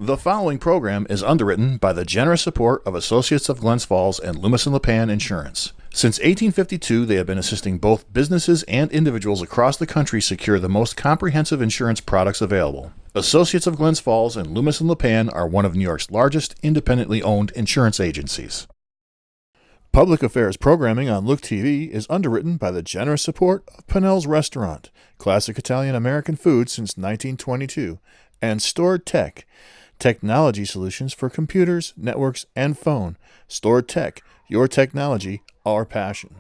The following program is underwritten by the generous support of Associates of Glens Falls and Loomis & Lipan Insurance. Since 1852, they have been assisting both businesses and individuals across the country secure the most comprehensive insurance products available. Associates of Glens Falls and Loomis & Lipan are one of New York's largest independently owned insurance agencies. Public affairs programming on Look TV is underwritten by the generous support of Pinnell's Restaurant, classic Italian-American food since 1922, and Stored Tech, technology solutions for computers, networks, and phone. Stored Tech, your technology, our passion.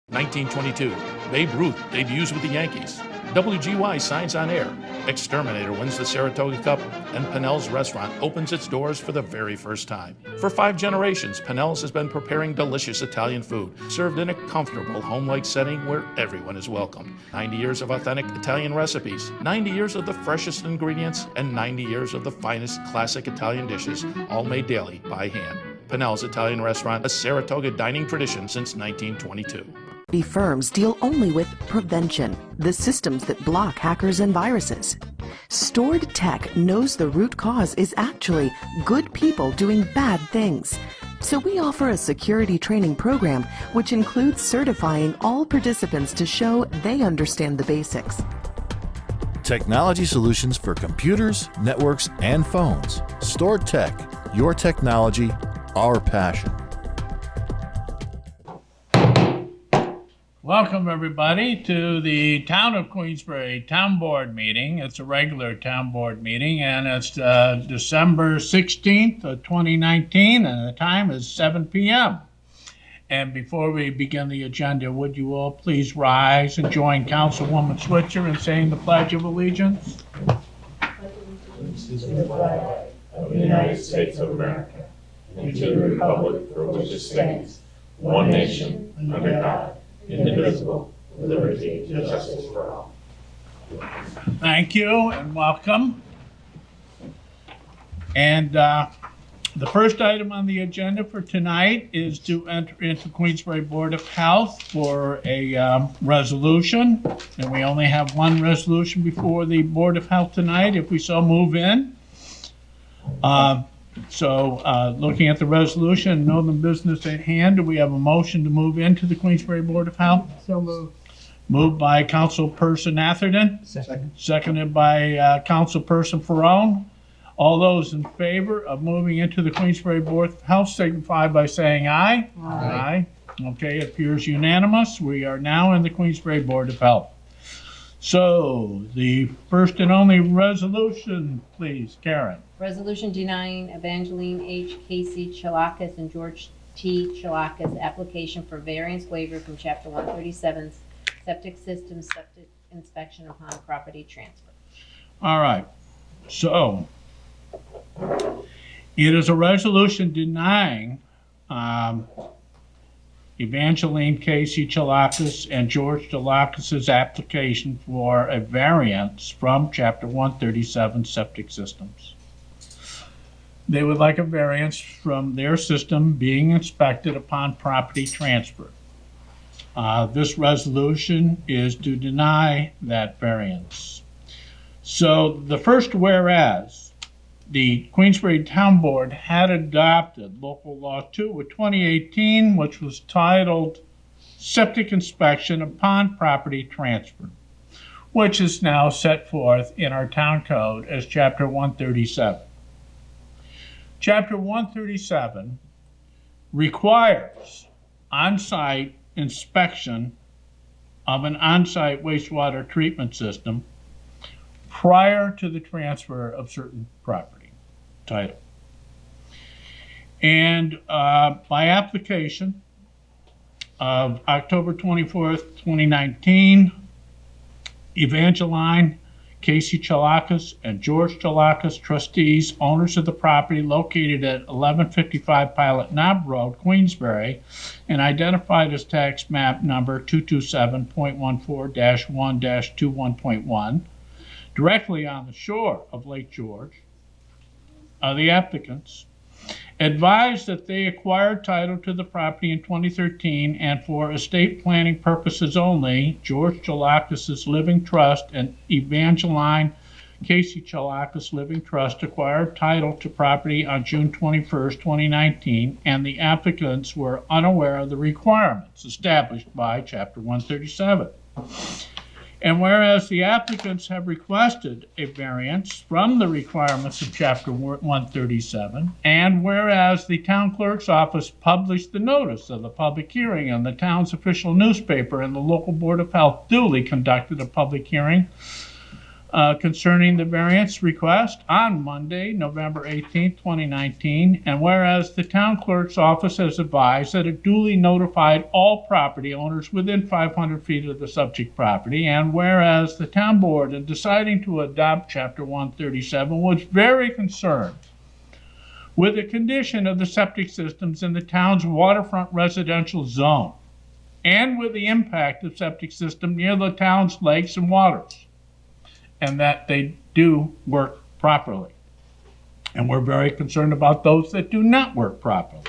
1922, Babe Ruth debuts with the Yankees. WGY signs on air. Exterminator wins the Saratoga Cup, and Pinnell's Restaurant opens its doors for the very first time. For 5 generations, Pinnell's has been preparing delicious Italian food, served in a comfortable, home-like setting where everyone is welcome. 90 years of authentic Italian recipes, 90 years of the freshest ingredients, and 90 years of the finest classic Italian dishes, all made daily by hand. Pinnell's Italian Restaurant, a Saratoga dining tradition since 1922. Firms deal only with prevention, the systems that block hackers and viruses. Stored Tech knows the root cause is actually good people doing bad things. So we offer a security training program which includes certifying all participants to show they understand the basics. Technology solutions for computers, networks, and phones. Stored Tech, your technology, our passion. Welcome, everybody, to the Town of Queensbury Town Board meeting. It's a regular Town Board meeting, and it's December 16th of 2019, and the time is 7 p.m. And before we begin the agenda, would you all please rise and join Councilwoman Switzer in saying the Pledge of Allegiance? To the flag of the United States of America, and to the republic for which it stands, one nation, under God, indivisible, with liberty and justice for all. Thank you and welcome. And the first item on the agenda for tonight is to enter into Queensbury Board of Health for a resolution. And we only have one resolution before the Board of Health tonight, if we so move in. Looking at the resolution and know the business at hand, do we have a motion to move into the Queensbury Board of Health? So moved. Moved by Councilperson Atherton. Second. Seconded by Councilperson Ferrone. All those in favor of moving into the Queensbury Board of Health signify by saying aye. Aye. Okay, it appears unanimous. We are now in the Queensbury Board of Health. So, the first and only resolution, please, Karen. Resolution denying Evangeline H. Casey Chilakis and George T. Chilakis application for variance waiver from Chapter 137's septic system septic inspection upon property transfer. All right. So, it is a resolution denying Evangeline Casey Chilakis and George Chilakis' application for a variance from Chapter 137 septic systems. They would like a variance from their system being inspected upon property transfer. This resolution is to deny that variance. So the first whereas, the Queensbury Town Board had adopted Local Law 2 of 2018, which was titled Septic Inspection Upon Property Transfer, which is now set forth in our town code as Chapter 137. Chapter 137 requires on-site inspection of an on-site wastewater treatment system prior to the transfer of certain property title. And by application of October 24th, 2019, Evangeline Casey Chilakis and George Chilakis, trustees, owners of the property located at 1155 Pilot Knob Road, Queensbury, and identified as tax map number 227.14-1-21.1, directly on the shore of Lake George, the applicants, advised that they acquired title to the property in 2013 and for estate planning purposes only, George Chilakis' living trust and Evangeline Casey Chilakis Living Trust acquired title to property on June 21st, 2019, and the applicants were unaware of the requirements established by Chapter 137. And whereas the applicants have requested a variance from the requirements of Chapter 137, and whereas the town clerk's office published the notice of the public hearing in the town's official newspaper, and the local board of health duly conducted a public hearing concerning the variance request on Monday, November 18, 2019, and whereas the town clerk's office has advised that it duly notified all property owners within 500 feet of the subject property, and whereas the town board, in deciding to adopt Chapter 137, was very concerned with the condition of the septic systems in the town's waterfront residential zone, and with the impact of septic system near the town's lakes and waters, and that they do work properly. And we're very concerned about those that do not work properly.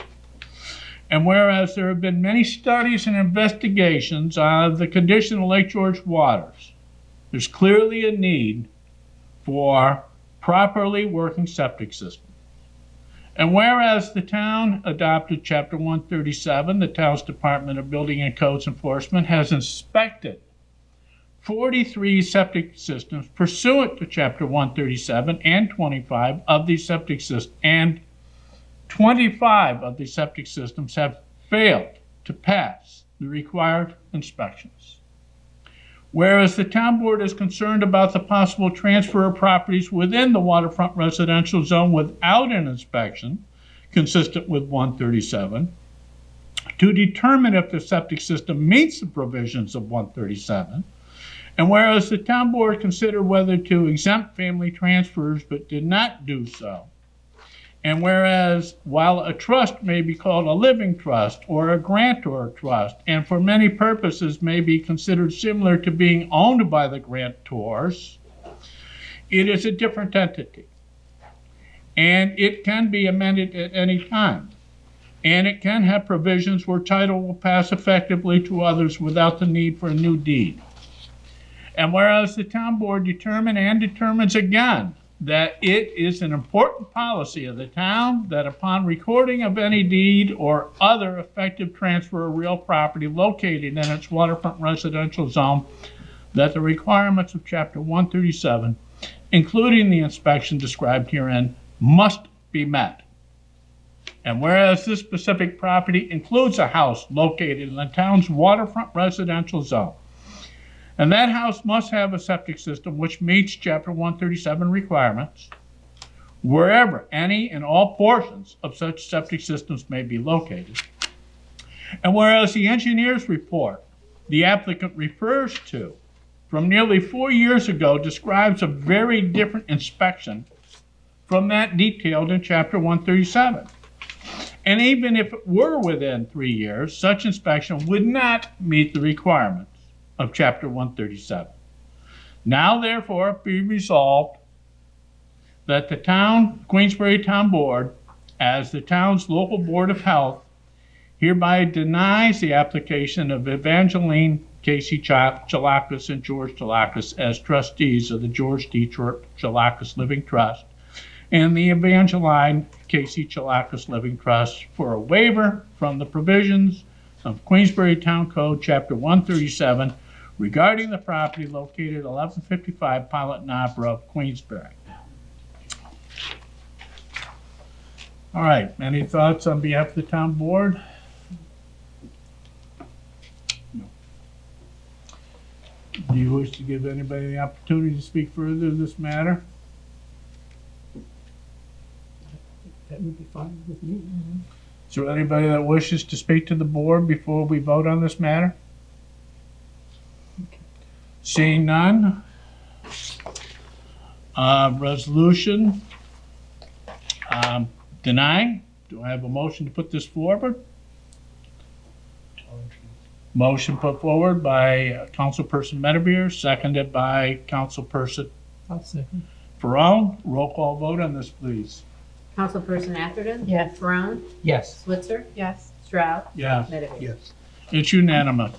And whereas there have been many studies and investigations on the condition of Lake George waters, there's clearly a need for properly working septic systems. And whereas the town adopted Chapter 137, the town's Department of Building and Codes Enforcement has inspected 43 septic systems pursuant to Chapter 137 and 25 of these septic systems, and 25 of these septic systems have failed to pass the required inspections. Whereas the town board is concerned about the possible transfer of properties within the waterfront residential zone without an inspection consistent with 137, to determine if the septic system meets the provisions of 137, and whereas the town board considered whether to exempt family transfers but did not do so, and whereas while a trust may be called a living trust or a grantor trust, and for many purposes may be considered similar to being owned by the grantors, it is a different entity. And it can be amended at any time. And it can have provisions where title will pass effectively to others without the need for a new deed. And whereas the town board determined and determines again that it is an important policy of the town that upon recording of any deed or other effective transfer of real property located in its waterfront residential zone, that the requirements of Chapter 137, including the inspection described herein, must be met. And whereas this specific property includes a house located in the town's waterfront residential zone, and that house must have a septic system which meets Chapter 137 requirements, wherever any and all portions of such septic systems may be located. And whereas the engineer's report the applicant refers to from nearly 4 years ago describes a very different inspection from that detailed in Chapter 137. And even if it were within 3 years, such inspection would not meet the requirements of Chapter 137. Now, therefore, be resolved that the Queensbury Town Board, as the town's local board of health, hereby denies the application of Evangeline Casey Chilakis and George Chilakis as trustees of the George T. Chilakis Living Trust, and the Evangeline Casey Chilakis Living Trust for a waiver from the provisions of Queensbury Town Code Chapter 137 regarding the property located at 1155 Pilot Knob Road, Queensbury. All right, any thoughts on behalf of the town board? No. Do you wish to give anybody the opportunity to speak further of this matter? That would be fine with me. Is there anybody that wishes to speak to the board before we vote on this matter? Seeing none, resolution denying. Do I have a motion to put this forward? Motion put forward by Councilperson Medevere, seconded by Councilperson I'll second. Ferrone. Roll call vote on this, please. Councilperson Atherton? Yes. Brown? Yes. Switzer? Yes. Stroud? Yes. Medevere? Yes. It's unanimous.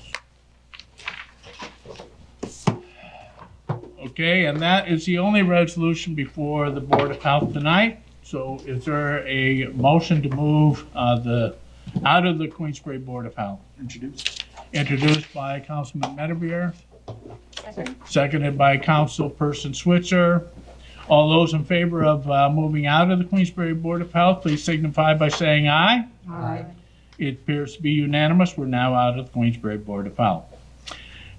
Okay, and that is the only resolution before the Board of Health tonight. So is there a motion to move out of the Queensbury Board of Health? Introduced by Councilman Medevere. Seconded by Councilperson Switzer. All those in favor of moving out of the Queensbury Board of Health, please signify by saying aye. Aye. It appears to be unanimous. We're now out of the Queensbury Board of Health.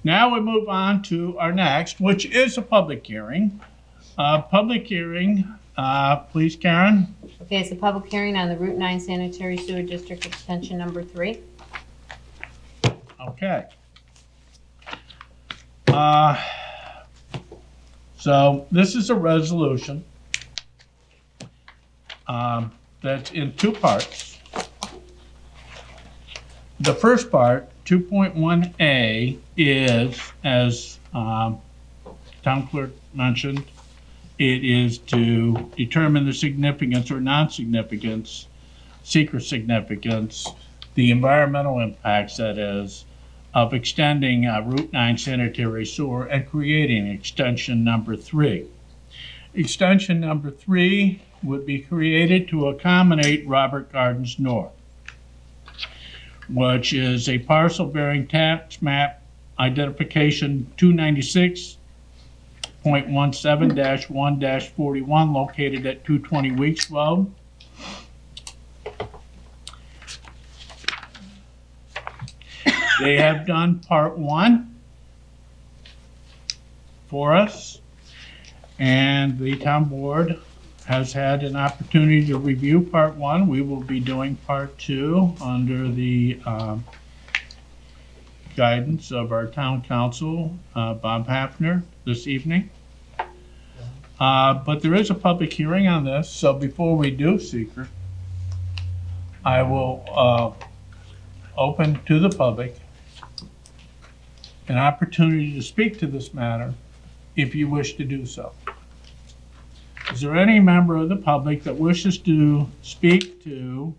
Now we move on to our next, which is a public hearing. Public hearing, please, Karen. Okay, it's a public hearing on the Route 9 Sanitary Sewer District Extension Number 3. Okay. So this is a resolution that's in two parts. The first part, 2.1A, is, as town clerk mentioned, it is to determine the significance or non-significance, secret significance, the environmental impacts, that is, of extending Route 9 sanitary sewer and creating extension number 3. Extension number 3 would be created to accommodate Robert Gardens North, which is a parcel bearing tax map identification 296.17-1-41 located at 220 Weeks Road. They have done part 1 for us, and the town board has had an opportunity to review part 1. We will be doing part 2 under the guidance of our town council, Bob Hafner, this evening. But there is a public hearing on this, so before we do, Seeker, I will open to the public an opportunity to speak to this matter if you wish to do so. Is there any member of the public that wishes to speak to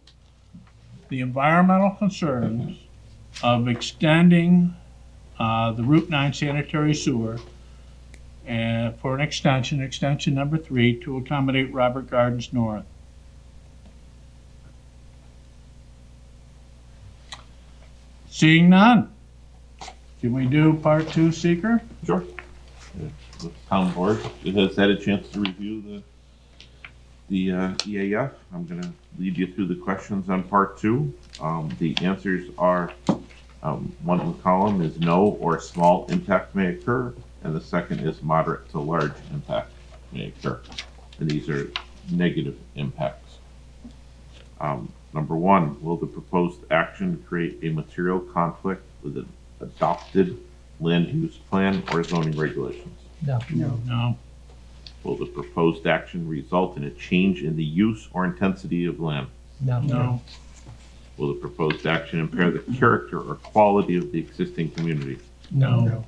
the environmental concerns of extending the Route 9 sanitary sewer and for an extension number 3, to accommodate Robert Gardens North? Seeing none, can we do part 2, Seeker? Sure. The town board has had a chance to review the EAF. I'm going to lead you through the questions on part 2. The answers are, one column is no or small impact may occur, and the second is moderate to large impact may occur. And these are negative impacts. Number 1, will the proposed action create a material conflict with an adopted land use plan or zoning regulations? No. No. Will the proposed action result in a change in the use or intensity of land? No. No. Will the proposed action impair the character or quality of the existing community? No.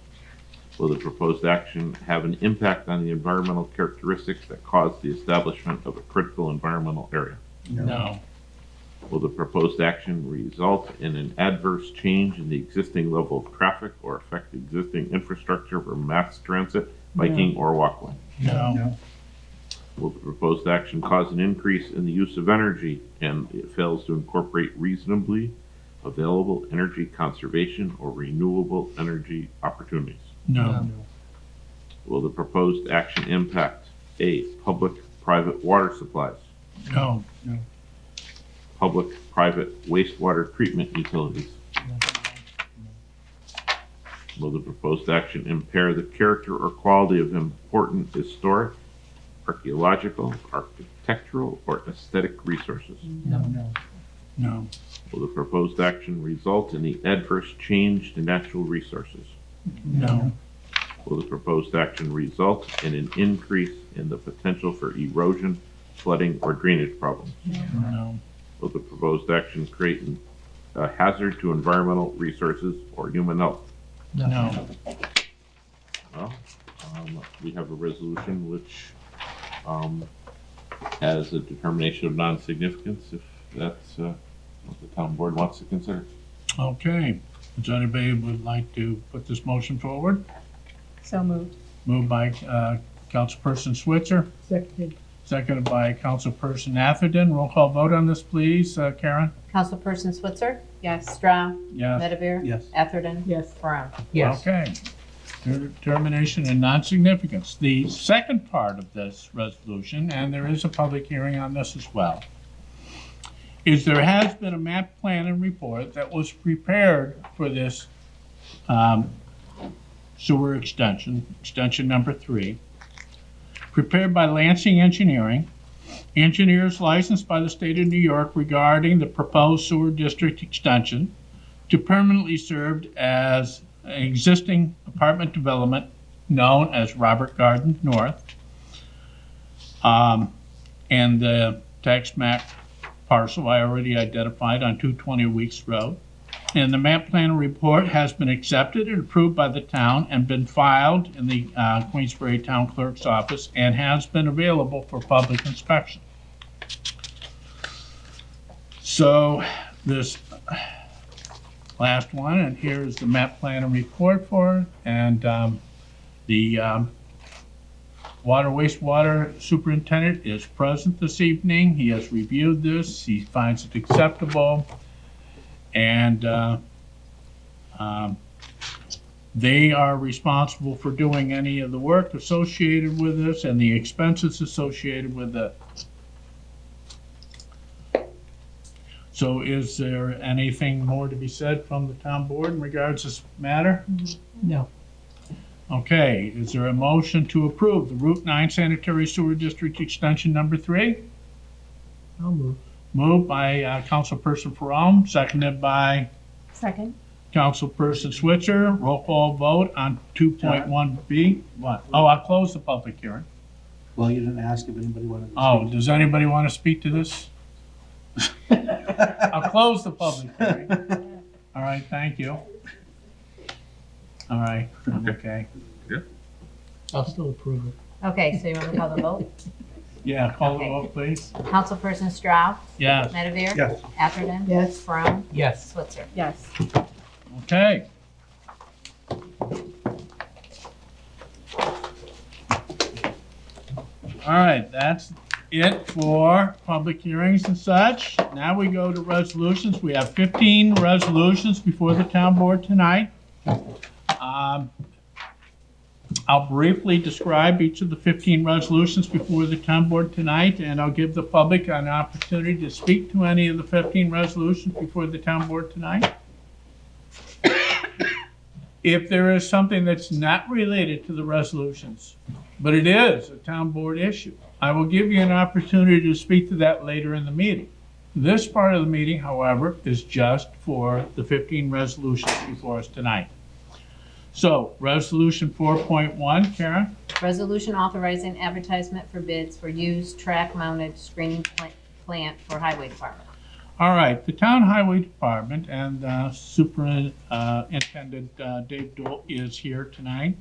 Will the proposed action have an impact on the environmental characteristics that cause the establishment of a critical environmental area? No. Will the proposed action result in an adverse change in the existing level of traffic or affect existing infrastructure for mass transit, biking, or walkway? No. Will the proposed action cause an increase in the use of energy and it fails to incorporate reasonably available energy conservation or renewable energy opportunities? No. Will the proposed action impact A, public-private water supplies, No. public-private wastewater treatment utilities? Will the proposed action impair the character or quality of important historic, archaeological, architectural, or aesthetic resources? No. Will the proposed action result in the adverse change to natural resources? No. Will the proposed action result in an increase in the potential for erosion, flooding, or drainage problems? No. Will the proposed action create a hazard to environmental resources or human health? No. Well, we have a resolution which has a determination of non-significance, if that's what the town board wants to consider. Okay. Does anybody would like to put this motion forward? So moved. Moved by Councilperson Switzer, Seconded. seconded by Councilperson Atherton. Roll call vote on this, please. Karen? Councilperson Switzer? Yes. Stroud? Yes. Medevere? Yes. Atherton? Yes. Brown? Yes. Okay. Determination and non-significance. The second part of this resolution, and there is a public hearing on this as well, is there has been a map plan and report that was prepared for this sewer extension number 3, prepared by Lansing Engineering, engineers licensed by the state of New York regarding the proposed sewer district extension to permanently serve as an existing apartment development known as Robert Garden North, and the tax map parcel I already identified on 220 Weeks Road. And the map plan report has been accepted and approved by the town and been filed in the Queensbury Town Clerk's office and has been available for public inspection. So this last one, and here's the map plan and report for it, and the water wastewater superintendent is present this evening. He has reviewed this. He finds it acceptable. And they are responsible for doing any of the work associated with this and the expenses associated with it. So is there anything more to be said from the town board in regards to this matter? No. Okay, is there a motion to approve the Route 9 Sanitary Sewer District Extension number 3? I'll move. Moved by Councilperson Ferrone, seconded by Second. Councilperson Switzer. Roll call vote on 2.1B. What? Oh, I'll close the public hearing. Well, you didn't ask if anybody wanted to speak. Oh, does anybody want to speak to this? I'll close the public hearing. All right, thank you. All right, okay. I'll still approve it. Okay, so you want me to call the vote? Yeah, call the Okay. vote, please. Councilperson Stroud? Yes, Medevere? Yes. Atherton? Yes. Brown? Yes. Switzer? Yes. okay. All right, that's it for public hearings and such. Now we go to resolutions. We have 15 resolutions before the town board tonight. I'll briefly describe each of the 15 resolutions before the town board tonight, and I'll give the public an opportunity to speak to any of the 15 resolutions before the town board tonight. If there is something that's not related to the resolutions, but it is a town board issue, I will give you an opportunity to speak to that later in the meeting. This part of the meeting, however, is just for the 15 resolutions before us tonight. So, Resolution 4.1, Karen? Resolution authorizing advertisement for bids for used track-mounted screening plant for Highway Department. All right, the Town Highway Department and Superintendent Dave Dole is here tonight.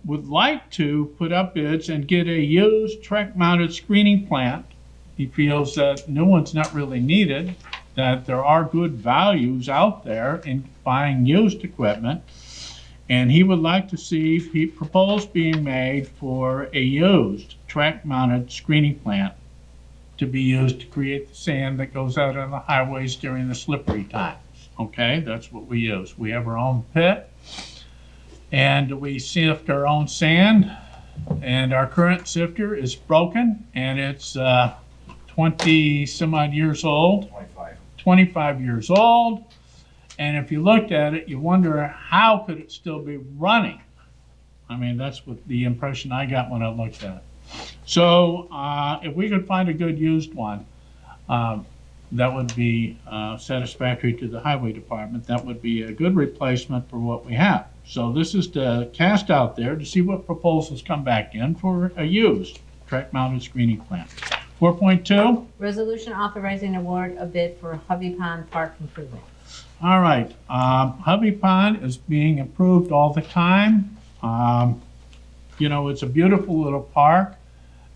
Would like to put up bids and get a used track-mounted screening plant. He feels that new one's not really needed, that there are good values out there in buying used equipment. And he would like to see proposals being made for a used track-mounted screening plant to be used to create the sand that goes out on the highways during the slippery times. Okay, that's what we use. We have our own pit, and we sift our own sand, and our current sifter is broken, and it's 20 some odd years old. 25 years old. And if you looked at it, you wonder how could it still be running? I mean, that's what the impression I got when I looked at it. So if we could find a good used one, that would be satisfactory to the highway department. That would be a good replacement for what we have. So this is to cast out there to see what proposals come back in for a used track-mounted screening plant. 4.2. Resolution authorizing award a bid for Hovey Pond Park improvement. All right, Hovey Pond is being improved all the time. You know, it's a beautiful little park.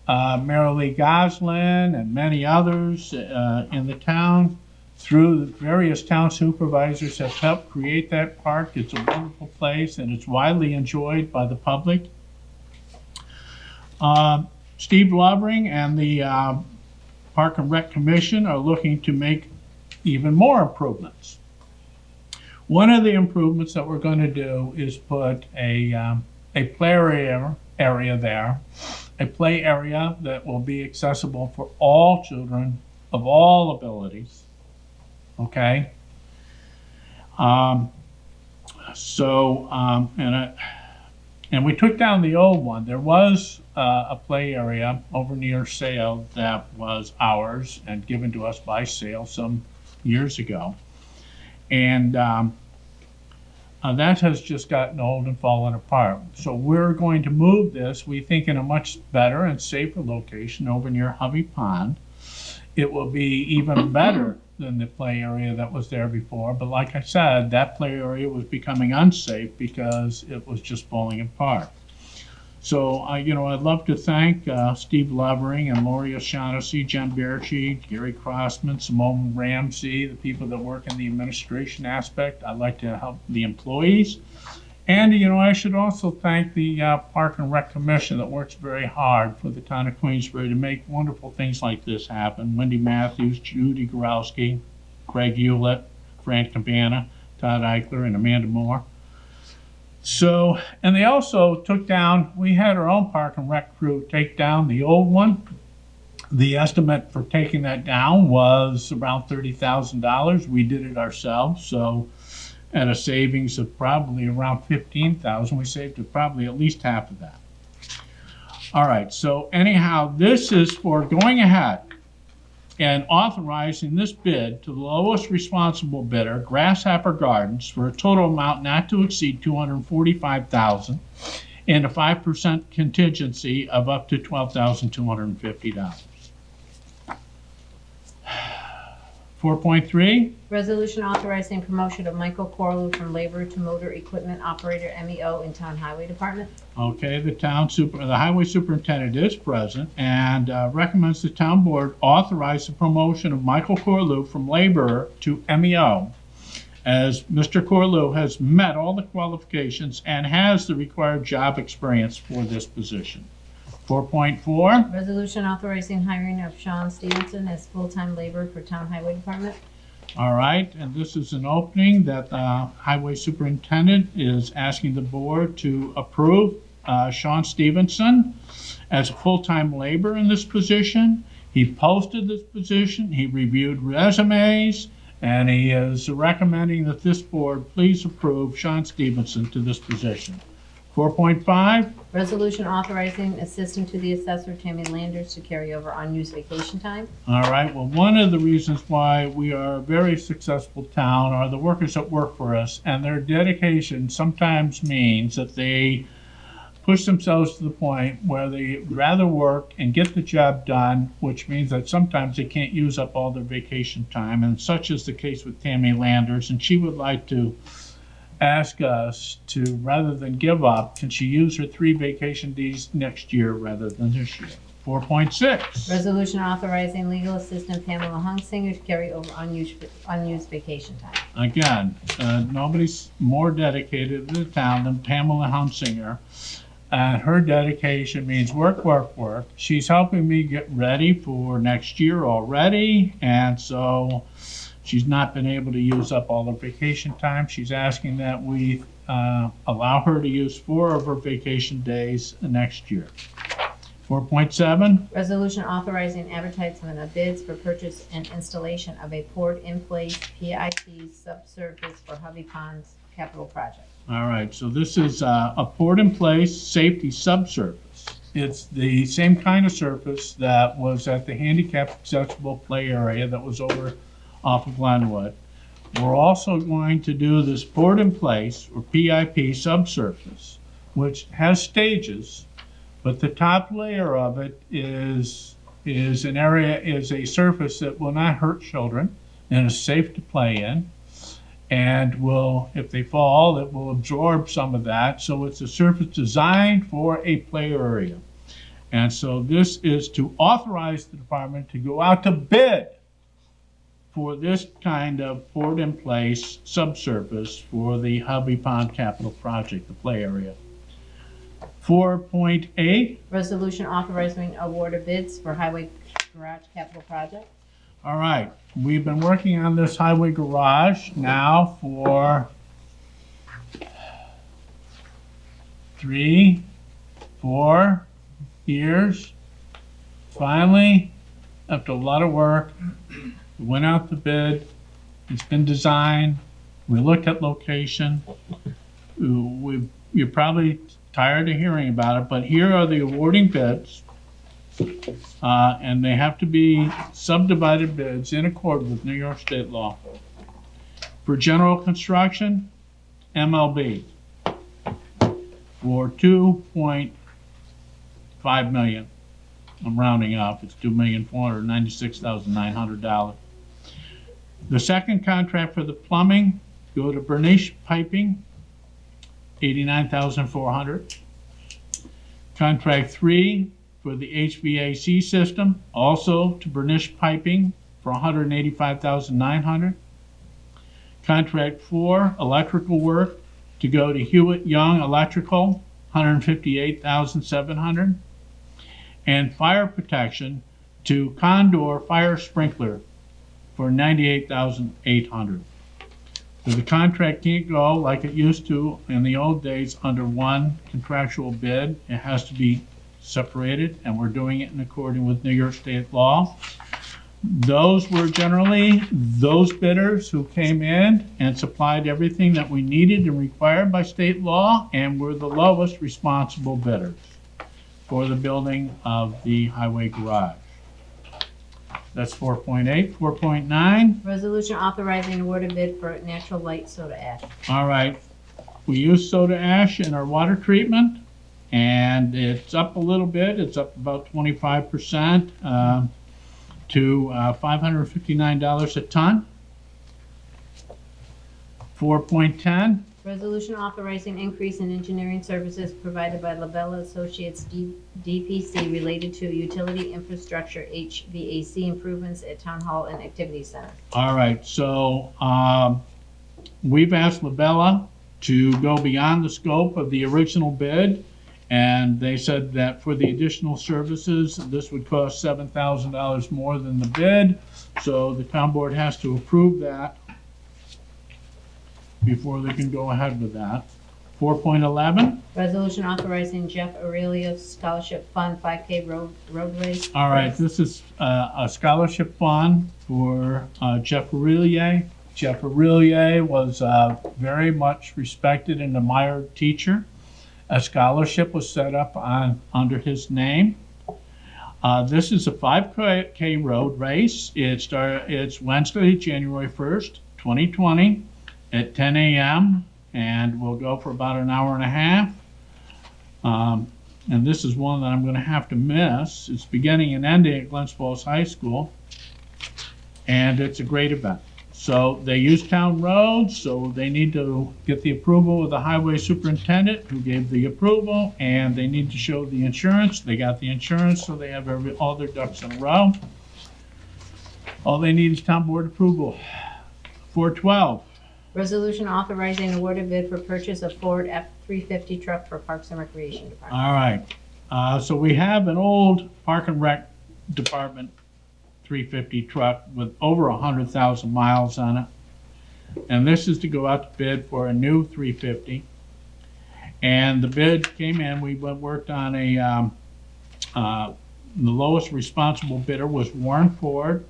Marilee Goslin and many others in the town through the various town supervisors have helped create that park. It's a wonderful place and it's widely enjoyed by the public. Steve Lovering and the Park and Rec Commission are looking to make even more improvements. One of the improvements that we're going to do is put a play area there, a play area that will be accessible for all children of all abilities. Okay. And we took down the old one. There was a play area over near Sale that was ours and given to us by Sale some years ago. And that has just gotten old and fallen apart. So we're going to move this, we think, in a much better and safer location over near Hovey Pond. It will be even better than the play area that was there before. But like I said, that play area was becoming unsafe because it was just falling apart. So, I'd love to thank Steve Lovering and Lori O'Shaughnessy, Jen Berchi, Gary Crossman, Simone Ramsey, the people that work in the administration aspect. I'd like to help the employees. And, I should also thank the Park and Rec Commission that works very hard for the town of Queensbury to make wonderful things like this happen. Wendy Matthews, Judy Gorowski, Craig Hewlett, Frank Cabana, Todd Eichler, and Amanda Moore. So, and they also took down, we had our own Park and Rec crew take down the old one. The estimate for taking that down was around $30,000. We did it ourselves, so at a savings of probably around $15,000, we saved probably at least half of that. All right, so anyhow, this is for going ahead and authorizing this bid to the lowest responsible bidder, Grasshopper Gardens, for a total amount not to exceed $245,000 and a 5% contingency of up to $12,250. 4.3, Resolution authorizing promotion of Michael Corlew from laborer to motor equipment operator MEO in Town Highway Department. okay, the highway superintendent is present and recommends the town board authorize the promotion of Michael Corlew from laborer to MEO, as Mr. Corlew has met all the qualifications and has the required job experience for this position. 4.4, Resolution authorizing hiring of Sean Stevenson as full-time laborer for Town Highway Department. all right, and this is an opening that the highway superintendent is asking the board to approve Sean Stevenson as a full-time laborer in this position. He posted this position, he reviewed resumes, and he is recommending that this board please approve Sean Stevenson to this position. 4.5, Resolution authorizing assistant to the assessor Tammy Landers to carry over unused vacation time. all right, well, one of the reasons why we are a very successful town are the workers that work for us, and their dedication sometimes means that they push themselves to the point where they rather work and get the job done, which means that sometimes they can't use up all their vacation time, and such is the case with Tammy Landers, and she would like to ask us to, rather than give up, can she use her 3 vacation days next year rather than this year? 4.6, Resolution authorizing legal assistant Pamela Hunsinger to carry over unused vacation time. again, nobody's more dedicated to the town than Pamela Hunsinger. And her dedication means work, work, work. She's helping me get ready for next year already, and so she's not been able to use up all her vacation time. She's asking that we allow her to use 4 of her vacation days next year. 4.7, Resolution authorizing advertisement of bids for purchase and installation of a poured-in-place PIP subsurface for Hovey Pond's capital project. all right, so this is a poured-in-place safety subsurface. It's the same kind of surface that was at the handicap accessible play area that was over off of Glenwood. We're also going to do this poured-in-place or PIP subsurface, which has stages, but the top layer of it is a surface that will not hurt children and is safe to play in, and will, if they fall, it will absorb some of that. So it's a surface designed for a play area. And so this is to authorize the department to go out to bid for this kind of poured-in-place subsurface for the Hubby Pond Capital Project, the play area. 4.8, Resolution authorizing award of bids for highway garage capital project. all right, we've been working on this highway garage now for 3, 4 years. Finally, after a lot of work, we went out to bid. It's been designed. We looked at location. You're probably tired of hearing about it, but here are the awarding bids. And they have to be subdivided bids in accord with New York State law. For general construction, MLB for $2.5 million. I'm rounding up. It's $2,496,900. The second contract for the plumbing, go to Bernice Piping, $89,400. Contract 3 for the HVAC system, also to Bernice Piping for $185,900. Contract 4, electrical work, to go to Hewitt Young Electrical, $158,700. And fire protection to Condor Fire Sprinkler for $98,800. So the contract can't go like it used to in the old days under one contractual bid. It has to be separated, and we're doing it in accordance with New York State law. Those were generally those bidders who came in and supplied everything that we needed and required by state law, and were the lowest responsible bidders for the building of the highway garage. That's 4.8. 4.9. Resolution authorizing award of bid for natural light soda ash. All right. We use soda ash in our water treatment, and it's up a little bit. It's up about 25% to $559 a ton. 4.10. Resolution authorizing increase in engineering services provided by Labella Associates DPC related to utility infrastructure HVAC improvements at Town Hall and Activity Center. All right, so we've asked Labella to go beyond the scope of the original bid, and they said that for the additional services, this would cost $7,000 more than the bid, so the town board has to approve that before they can go ahead with that. 4.11. Resolution authorizing Jeff Aurelio's Scholarship Fund 5K road race. All right, this is a scholarship fund for Jeff Aurelier. Jeff Aurelier was very much respected and admired teacher. A scholarship was set up under his name. This is a 5K road race. It's Wednesday, January 1st, 2020 at 10 a.m. and we'll go for about an hour and a half. And this is one that I'm going to have to miss. It's beginning and ending at Glens Falls High School, and it's a great event. So they use town roads, so they need to get the approval of the highway superintendent who gave the approval, and they need to show the insurance. They got the insurance, so they have all their ducks in a row. All they need is town board approval. 412. Resolution authorizing award of bid for purchase of Ford F-350 truck for Parks and Recreation Department. All right. So we have an old Park and Rec Department 350 truck with over 100,000 miles on it. And this is to go out to bid for a new 350. And the bid came in, we worked on the lowest responsible bidder was Warren Ford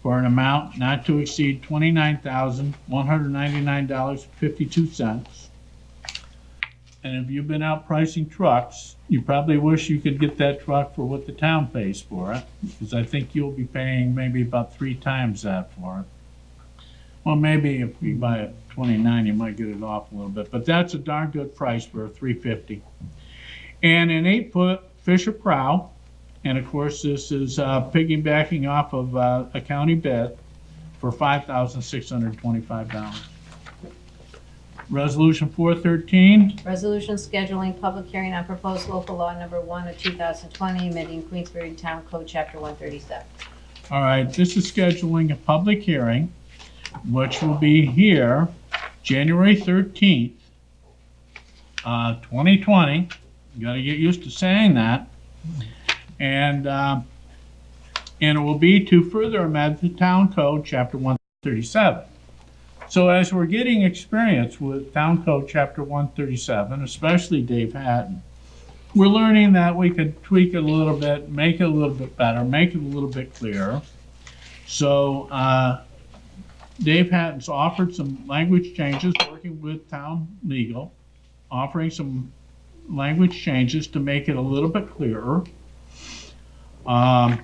for an amount not to exceed $29,199.52. And if you've been out pricing trucks, you probably wish you could get that truck for what the town pays for it, because I think you'll be paying maybe about 3 times that for it. Well, maybe if you buy a 29, you might get it off a little bit, but that's a darn good price for a 350. And an 8-foot Fisher prow, and of course this is piggybacking off of a county bid for $5,625. Resolution 413. Resolution scheduling public hearing on proposed local law number 1 of 2020, amending Queensbury Town Code Chapter 137. All right, this is scheduling a public hearing, which will be here January 13th, 2020. You got to get used to saying that. And it will be to further amend the Town Code, Chapter 137. So as we're getting experience with Town Code, Chapter 137, especially Dave Hatton, we're learning that we could tweak it a little bit, make it a little bit better, make it a little bit clearer. So Dave Hatton's offered some language changes, working with town legal, offering some language changes to make it a little bit clearer. And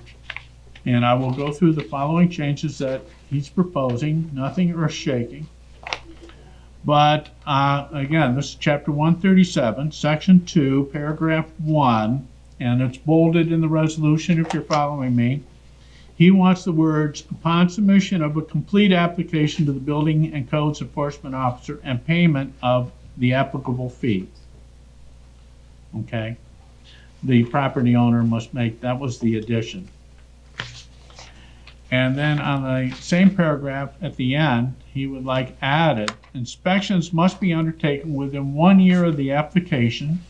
I will go through the following changes that he's proposing, nothing earth-shaking. But again, this is Chapter 137, Section 2, Paragraph 1, and it's bolded in the resolution if you're following me. He wants the words, upon submission of a complete application to the Building and Codes Enforcement Officer and payment of the applicable fee. Okay? The property owner must make, that was the addition. And then on the same paragraph at the end, he would like added, inspections must be undertaken within 1 year of the application,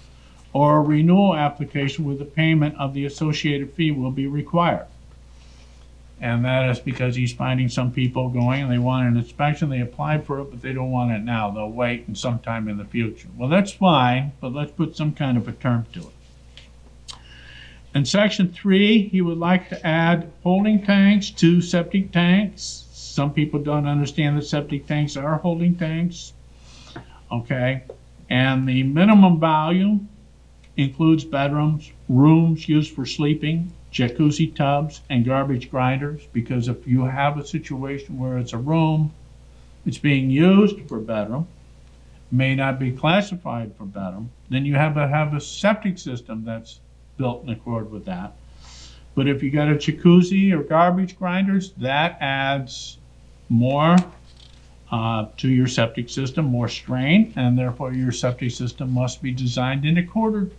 or a renewal application with the payment of the associated fee will be required. And that is because he's finding some people going and they want an inspection, they applied for it, but they don't want it now. They'll wait and sometime in the future. Well, that's fine, but let's put some kind of a term to it. In Section 3, he would like to add holding tanks to septic tanks. Some people don't understand that septic tanks are holding tanks. Okay, and the minimum volume includes bedrooms, rooms used for sleeping, jacuzzi tubs, and garbage grinders, because if you have a situation where it's a room, it's being used for bedroom, may not be classified for bedroom, then you have a septic system that's built in accord with that. But if you got a jacuzzi or garbage grinders, that adds more to your septic system, more strain, and therefore your septic system must be designed in accord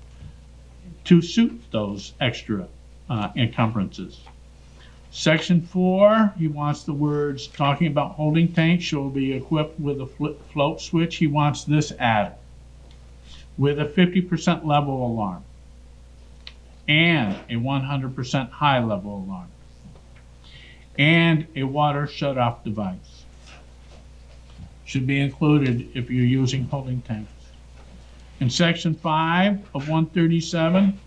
to suit those extra encumbrances. Section 4, he wants the words talking about holding tanks shall be equipped with a float switch. He wants this added with a 50% level alarm and a 100% high level alarm and a water shut-off device. Should be included if you're using holding tanks. In Section 5 of 137,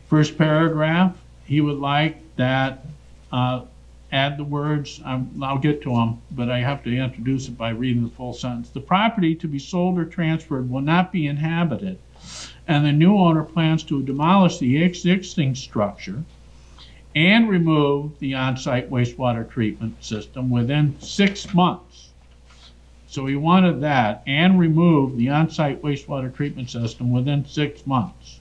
first paragraph, he would like that add the words, I'll get to them, but I have to introduce it by reading the full sentence. The property to be sold or transferred will not be inhabited, and the new owner plans to demolish the existing structure and remove the on-site wastewater treatment system within 6 months. So he wanted that, and remove the on-site wastewater treatment system within 6 months.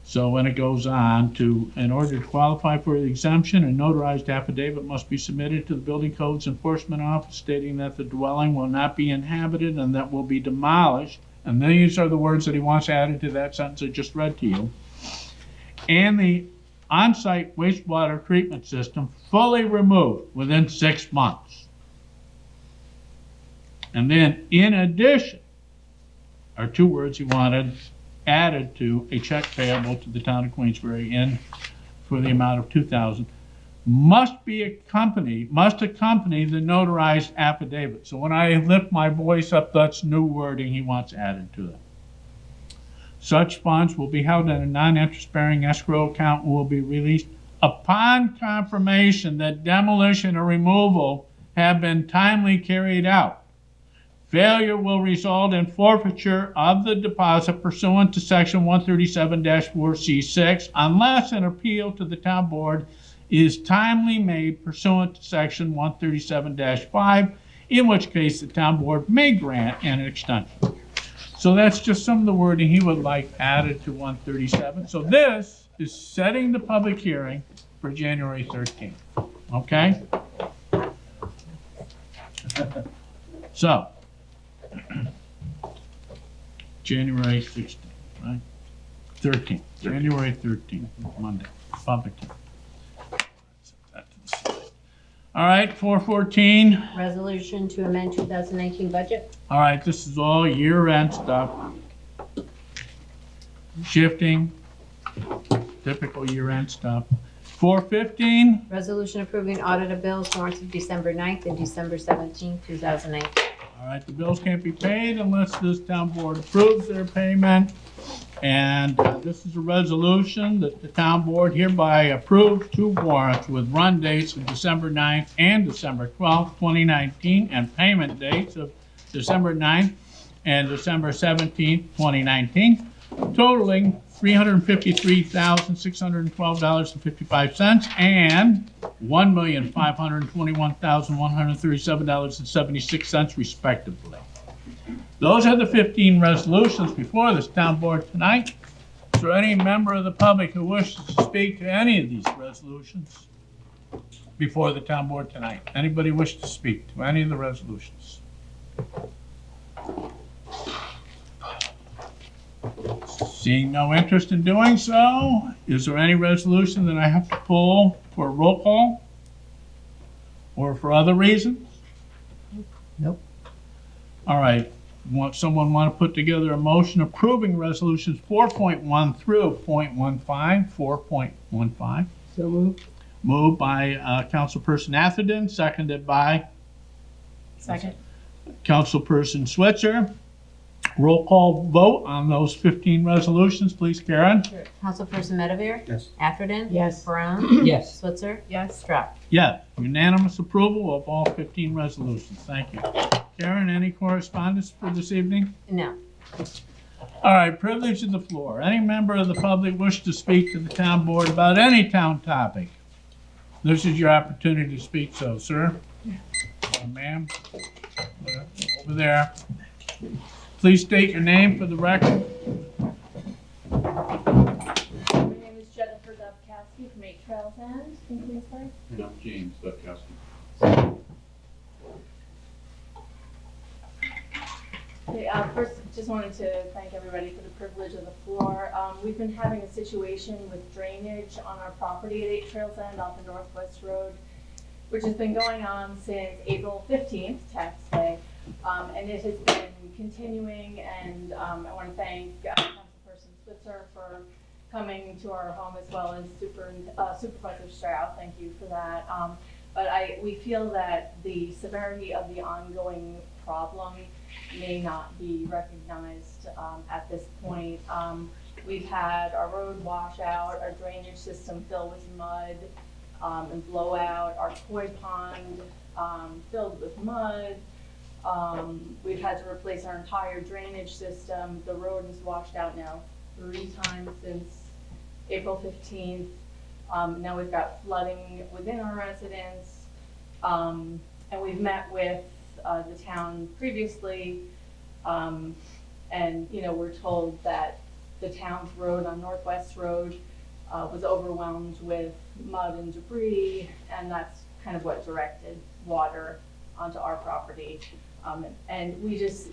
So when it goes on to, in order to qualify for the exemption, a notarized affidavit must be submitted to the Building Codes Enforcement Office stating that the dwelling will not be inhabited and that will be demolished. And these are the words that he wants added to that sentence I just read to you. And the on-site wastewater treatment system fully removed within 6 months. And then, in addition, are 2 words he wanted added to a check payable to the town of Queensbury for the amount of $2,000 must accompany the notarized affidavit. So when I lift my voice up, that's new wording he wants added to it. Such funds will be held in a non-interest bearing escrow account and will be released upon confirmation that demolition or removal have been timely carried out. Failure will result in forfeiture of the deposit pursuant to Section 137-4C6 unless an appeal to the town board is timely made pursuant to Section 137-5, in which case the town board may grant an extension. So that's just some of the wording he would like added to 137. So this is setting the public hearing for January 13th. Okay? So, January 16th, right? 13th. January 13th, Monday, public hearing. All right, 414. Resolution to amend 2019 budget. All right, this is all year-end stuff. Shifting, typical year-end stuff. 415. Resolution approving audit of bills warrants of December 9th and December 17th, 2019. All right, the bills can't be paid unless this town board approves their payment. And this is a resolution that the town board hereby approves two warrants with run dates of December 9th and December 12th, 2019, and payment dates of December 9th and December 17th, 2019, totaling $353,612.55 and $1,521,137.76 respectively. Those are the 15 resolutions before this town board tonight. Is there any member of the public who wishes to speak to any of these resolutions before the town board tonight? Anybody wish to speak to any of the resolutions? Seeing no interest in doing so, is there any resolution that I have to pull for a roll call? Or for other reasons? Nope. All right. Someone want to put together a motion approving resolutions 4.1 through 0.15, 4.15? So moved. Moved by Councilperson Atherton, seconded by Second. Councilperson Switzer. Roll call vote on those 15 resolutions, please, Karen. Councilperson Medavir? Yes. Atherton? Yes. Brown? Yes. Switzer? Yes. Strack? Yes, unanimous approval of all 15 resolutions. Thank you. Karen, any correspondence for this evening? No. All right, privilege of the floor. Any member of the public wish to speak to the town board about any town topic? This is your opportunity to speak, so, sir. Ma'am, over there. Please state your name for the record. My name is Jennifer Dubkowski from 8 Trails End in Queensbury. And I'm James Dubkowski. Okay, first, just wanted to thank everybody for the privilege of the floor. We've been having a situation with drainage on our property at 8 Trails End off the Northwest Road, which has been going on since April 15th, tax day. And it has been continuing, and I want to thank Councilperson Switzer for coming to our home, as well as Supervisor Strauss. Thank you for that. But we feel that the severity of the ongoing problem may not be recognized at this point. We've had our road wash out, our drainage system fill with mud and blowout, our koi pond filled with mud. We've had to replace our entire drainage system. The road is washed out now 3 times since April 15th. Now we've got flooding within our residence. And we've met with the town previously. And, we're told that the town's road on Northwest Road was overwhelmed with mud and debris, and that's kind of what directed water onto our property. And we just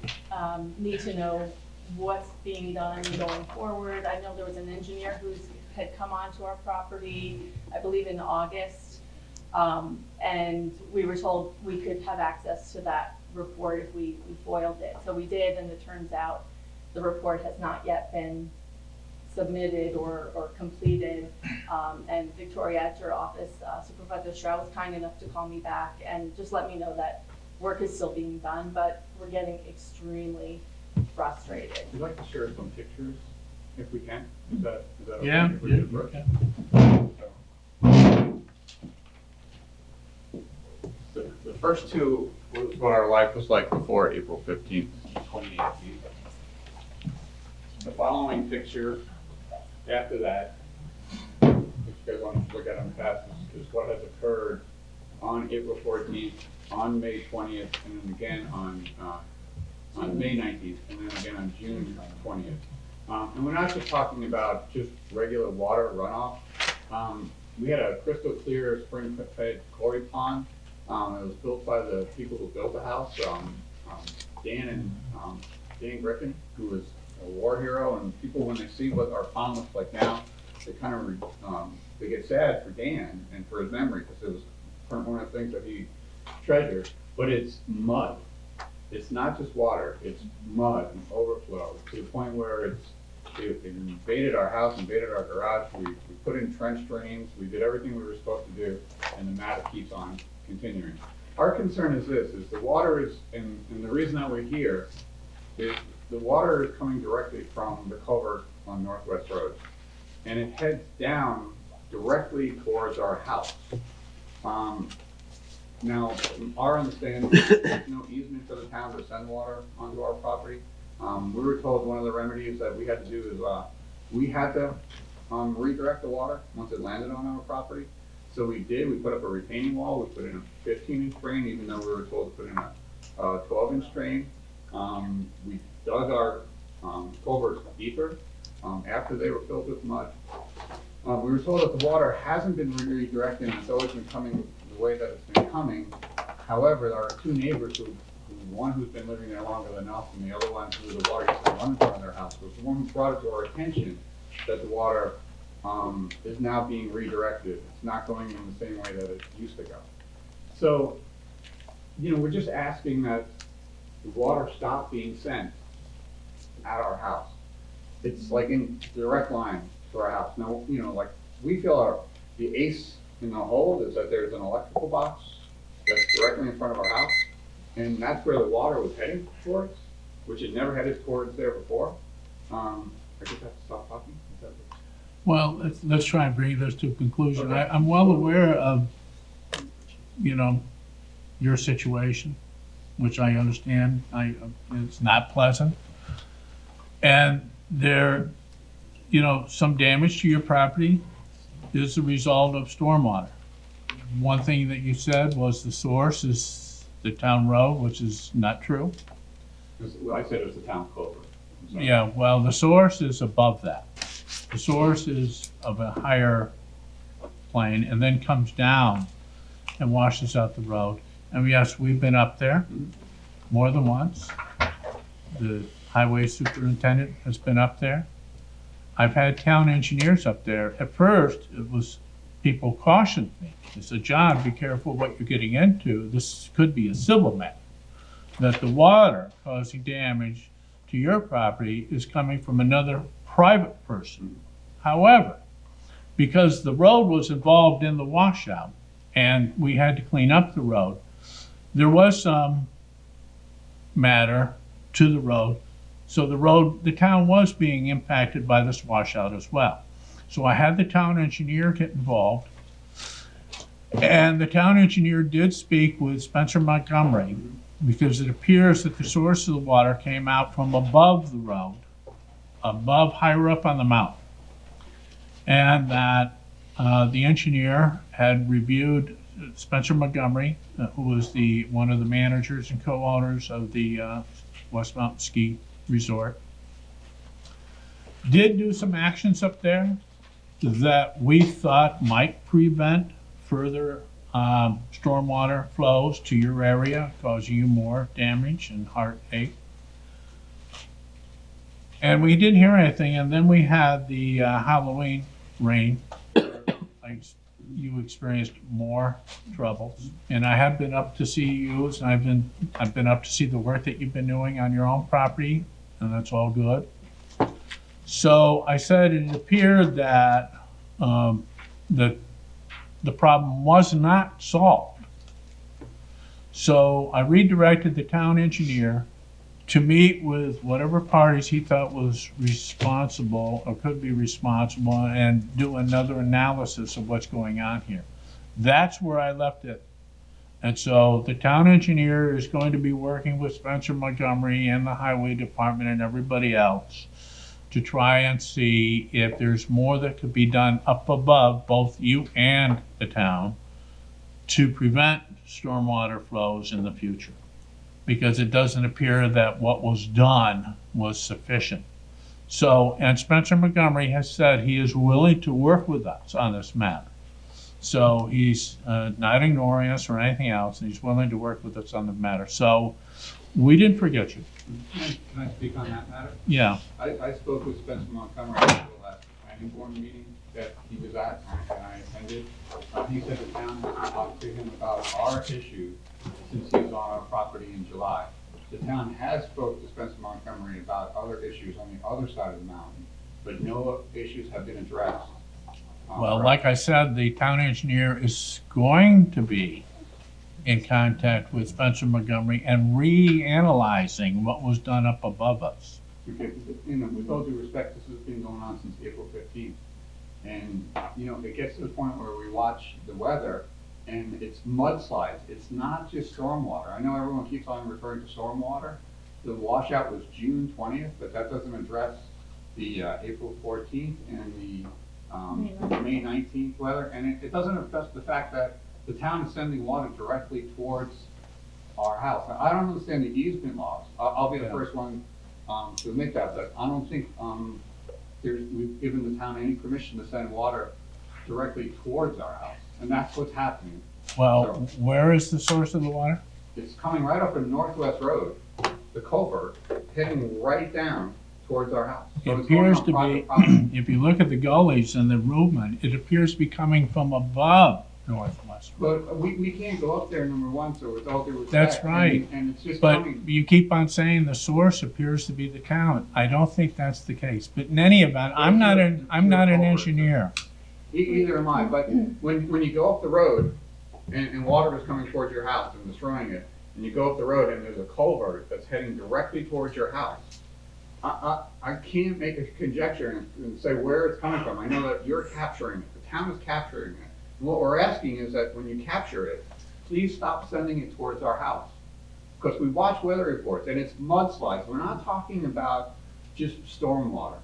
need to know what's being done going forward. I know there was an engineer who had come onto our property, I believe in August, and we were told we could have access to that report if we foiled it. So we did, and it turns out the report has not yet been submitted or completed. And Victoria at your office, Supervisor Stroud was kind enough to call me back and just let me know that work is still being done, but we're getting extremely frustrated. We'd like to share some pictures, if we can. Is that okay? Yeah, If we yeah, do it okay. The first two was what our life was like before April 15th, 2018. The following picture after that, if you guys want to look at them fast, is what has occurred on April 14th, on May 20th, and then again on May 19th, and then again on June 20th. And we're not just talking about just regular water runoff. We had a crystal clear spring-fed koi pond. It was built by the people who built the house, Dan Griffin, who was a war hero. And people, when they see what our pond looks like now, they kind of they get sad for Dan and for his memory, because it was one of the things that he treasured, but it's mud. It's not just water, it's mud and overflow to the point where it invaded our house, invaded our garage. We put in trench drains, we did everything we were supposed to do, and the matter keeps on continuing. Our concern is this, is the water is, and the reason that we're here is the water is coming directly from the culvert on Northwest Road. And it heads down directly towards our house. Now, our understanding, there's no easement for the town to send water onto our property. We were told one of the remedies that we had to do is, we had to redirect the water once it landed on our property. So we did, we put up a retaining wall, we put in a 15-inch drain, even though we were told to put in a 12-inch drain. We dug our culverts deeper after they were filled with mud. We were told that the water hasn't been redirected and it's always been coming the way that it's been coming. However, there are two neighbors one who's been living there longer than us and the other one who the water used to run in front of their house was the one who brought it to our attention that the water is now being redirected. It's not going in the same way that it used to go. So, we're just asking that the water stop being sent at our house. It's like in direct line to our house. Now, like we feel the ace in the hole is that there's an electrical box that's directly in front of our house. And that's where the water was heading towards, which it never headed towards there before. I just have to stop talking. Well, let's try and bring this to a conclusion. Okay. I'm well aware of, your situation, which I understand. It's not pleasant. And there, some damage to your property is the result of stormwater. One thing that you said was the source is the town road, which is not true. I said it was the town culvert. Yeah, well, the source is above that. The source is of a higher plane and then comes down and washes out the road. And yes, we've been up there more than once. The highway superintendent has been up there. I've had town engineers up there. At first, people cautioned me. They said, John, be careful what you're getting into. This could be a civil matter. That the water causing damage to your property is coming from another private person. However, because the road was involved in the washout and we had to clean up the road, there was some matter to the road. So the town was being impacted by this washout as well. So I had the town engineer get involved. And the town engineer did speak with Spencer Montgomery because it appears that the source of the water came out from above the road, higher up on the mountain. And that the engineer had reviewed Spencer Montgomery, who was one of the managers and co-owners of the West Mountain Ski Resort, did do some actions up there that we thought might prevent further stormwater flows to your area, causing you more damage and heartache. And we didn't hear anything, and then we had the Halloween rain. You experienced more troubles, and I have been up to see you, and I've been up to see the work that you've been doing on your own property, and that's all good. So I said it appeared that the problem was not solved. So I redirected the town engineer to meet with whatever parties he thought was responsible or could be responsible and do another analysis of what's going on here. That's where I left it. And so the town engineer is going to be working with Spencer Montgomery and the highway department and everybody else to try and see if there's more that could be done up above both you and the town to prevent stormwater flows in the future. Because it doesn't appear that what was done was sufficient. So, and Spencer Montgomery has said he is willing to work with us on this matter. So he's not ignoring us or anything else, and he's willing to work with us on the matter. So we didn't forget you. Can I speak on that matter? Yeah. I spoke with Spencer Montgomery at the last planning board meeting that he was at and I attended. He said the town has talked to him about our issue since he was on our property in July. The town has spoke to Spencer Montgomery about other issues on the other side of the mountain, but no issues have been addressed. Well, like I said, the town engineer is going to be in contact with Spencer Montgomery and reanalyzing what was done up above us. Okay, you know, with all due respect, this has been going on since April 15th. And, you know, it gets to the point where we watch the weather and it's mudslides. It's not just stormwater. I know everyone keeps on referring to stormwater. The washout was June 20th, but that doesn't address the April 14th and the May 19th weather. And it doesn't address the fact that the town is sending water directly towards our house. Now, I don't understand the easement laws. I'll be the first one to admit that, but I don't think we've given the town any permission to send water directly towards our house, and that's what's happening. Well, So, where is the source of the water? it's coming right up in Northwest Road, the culvert, heading right down towards our house. So It it's going appears on to private be, property. if you look at the gullies and the movement, it appears to be coming from above Northwest. But we can't go up there, number one, so with all due respect. That's right. And it's just But coming. you keep on saying the source appears to be the town. I don't think that's the case. But in any event, I'm not an engineer. Either am I, but when you go up the road and water is coming towards your house and destroying it, and you go up the road and there's a culvert that's heading directly towards your house, I can't make a conjecture and say where it's coming from. I know that you're capturing it, the town is capturing it. And what we're asking is that when you capture it, please stop sending it towards our house. Because we watch weather reports and it's mudslides. We're not talking about just stormwater.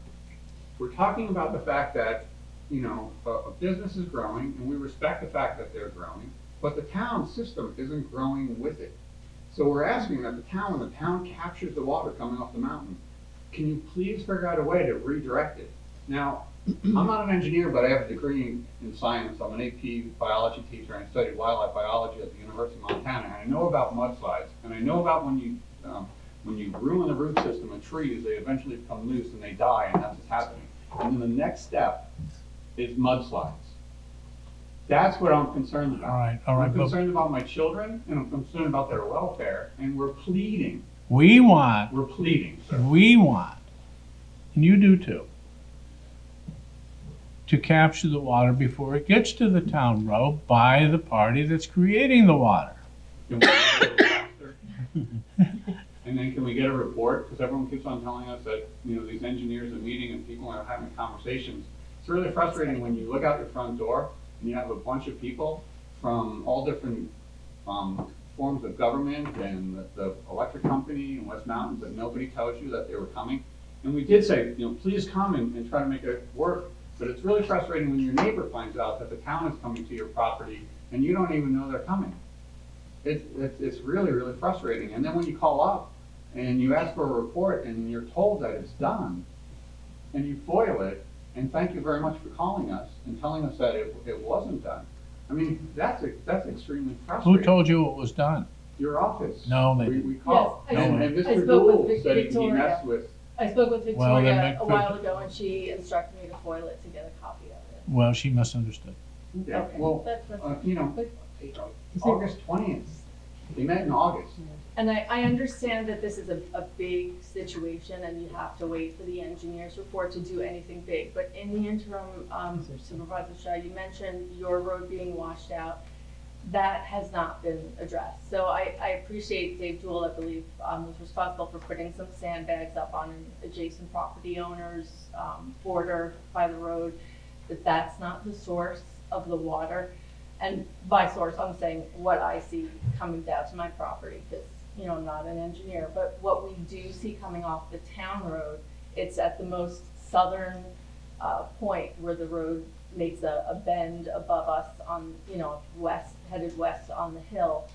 We're talking about the fact that, you know, a business is growing and we respect the fact that they're growing, but the town system isn't growing with it. So we're asking that when the town captures the water coming off the mountain, can you please figure out a way to redirect it? Now, I'm not an engineer, but I have a degree in science. I'm an AP biology teacher and I studied wildlife biology at the University of Montana. And I know about mudslides, and I know about when you ruin the root system of trees, they eventually become loose and they die, and that's what's happening. And then the next step is mudslides. That's what I'm concerned about. All right. I'm concerned about my children, and I'm concerned about their welfare, and we're pleading. We want, We're pleading, sir. and you do too, to capture the water before it gets to the town road by the party that's creating the water. Can we get a little faster? And then can we get a report? Because everyone keeps on telling us that, you know, these engineers are meeting and people are having conversations. It's really frustrating when you look out your front door and you have a bunch of people from all different forms of government and the electric company in West Mountains, that nobody tells you that they were coming. And we did say, you know, please come and try to make it work. But it's really frustrating when your neighbor finds out that the town is coming to your property and you don't even know they're coming. It's really, really frustrating. And then when you call up and you ask for a report and you're told that it's done, and you foil it, and thank you very much for calling us and telling us that it wasn't done. I mean, that's extremely frustrating. Who told you it was done? Your office. No, they We called. Yes, And I Mr. spoke with Gould said he Victoria. messed with. I spoke with Well, then Victoria make a while ago, and she instructed me to foil it to get a copy of it. Well, she misunderstood. Yeah, Okay, well, that's- you know, August 20th. They met in August. And I understand that this is a big situation and you have to wait for the engineer's report to do anything big. But in the interim, Supervisor Shaw, you mentioned your road being washed out. That has not been addressed. So I appreciate Dave Jewell, I believe, was responsible for putting some sandbags up on an adjacent property owner's border by the road, that that's not the source of the water. And by source, I'm saying what I see coming down to my property, because, you know, I'm not an engineer, but what we do see coming off the town road, it's at the most southern point where the road makes a bend above us on, you know, headed west on the hill.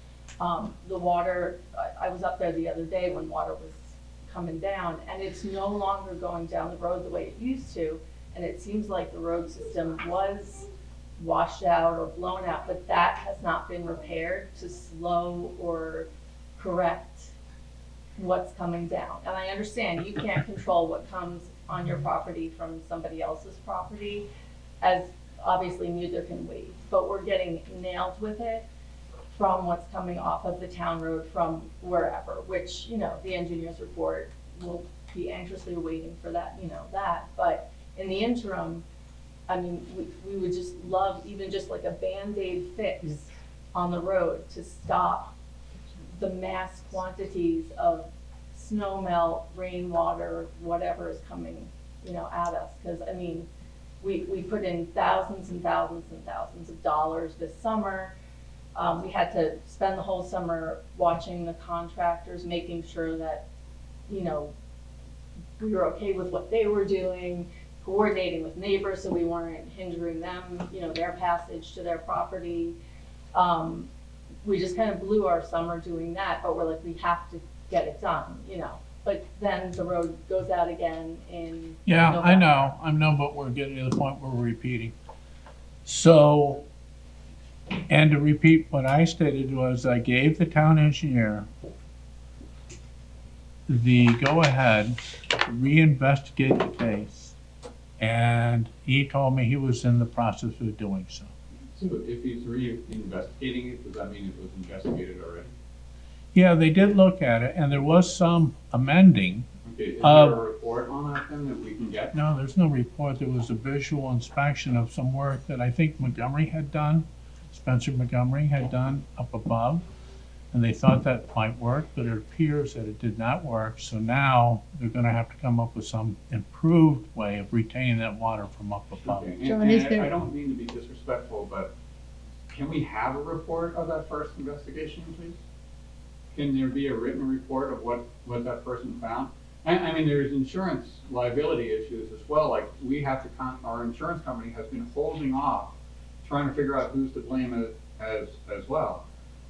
The water, I was up there the other day when water was coming down, and it's no longer going down the road the way it used to, and it seems like the road system was washed out or blown out, but that has not been repaired to slow or correct what's coming down. And I understand you can't control what comes on your property from somebody else's property, as obviously neither can we. but we're getting nailed with it from what's coming off of the town road from wherever, which, you know, the engineer's report will be anxiously waiting for that, you know, that. But in the interim, I mean, we would just love even just like a Band-Aid fix on the road to stop the mass quantities of snow melt, rainwater, whatever is coming, you know, at us. Because, I mean, we put in thousands and thousands and thousands of dollars this summer. We had to spend the whole summer watching the contractors, making sure that, you know, we were okay with what they were doing, coordinating with neighbors so we weren't hindering them, you know, their passage to their property. We just kind of blew our summer doing that, but we're like, we have to get it done, you know. But then the road goes out again in Yeah, I November. know, but we're getting to the point where we're repeating. So, and to repeat what I stated was I gave the town engineer the go-ahead to reinvestigate the case, and he told me he was in the process of doing so. So if he's re-investigating it, does that mean it was investigated already? Yeah, they did look at it, and there was some amending. Okay, is there a report on that then that we can get? No, there's no report. There was a visual inspection of some work that I think Montgomery had done, Spencer Montgomery had done up above, and they thought that might work, but it appears that it did not work. So now they're gonna have to come up with some improved way of retaining that water from up above. Okay, and- John, and is there- I don't mean to be disrespectful, but can we have a report of that first investigation, please? Can there be a written report of what that person found? I mean, there's insurance liability issues as well, like we have to, our insurance company has been holding off, trying to figure out who's to blame as well.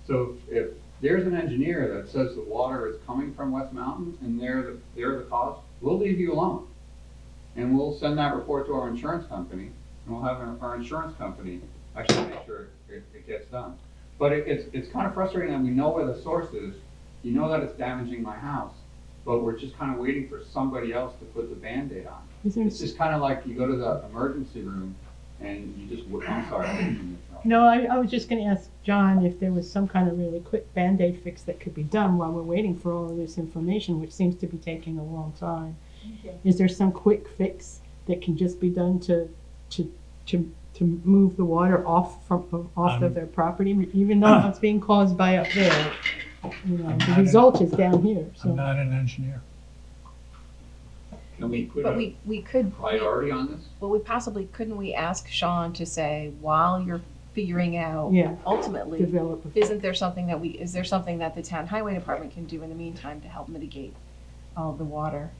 So if there's an engineer that says the water is coming from West Mountain and they're the cause, we'll leave you alone. And we'll send that report to our insurance company, and we'll have our insurance company actually make sure it gets done. But it's kind of frustrating that we know where the source is, you know that it's damaging my house, but we're just kind of waiting for somebody else to put the Band-Aid on. It's just kind of like you go to the emergency room and you just, I'm sorry, I didn't mean to interrupt. No, I was just gonna ask John if there was some kind of really quick Band-Aid fix that could be done while we're waiting for all of this information, which seems to be taking a long time. Okay. Is there some quick fix that can just be done to move the water off of their property, even though it's being caused by up there? You know, the result is down here, I'm so. not an engineer. Can we put But a we could, priority on this? well, we possibly, couldn't we ask Sean to say, while you're figuring out Yeah. ultimately, Develop. is there something that the town highway department can do in the meantime to help mitigate all of the water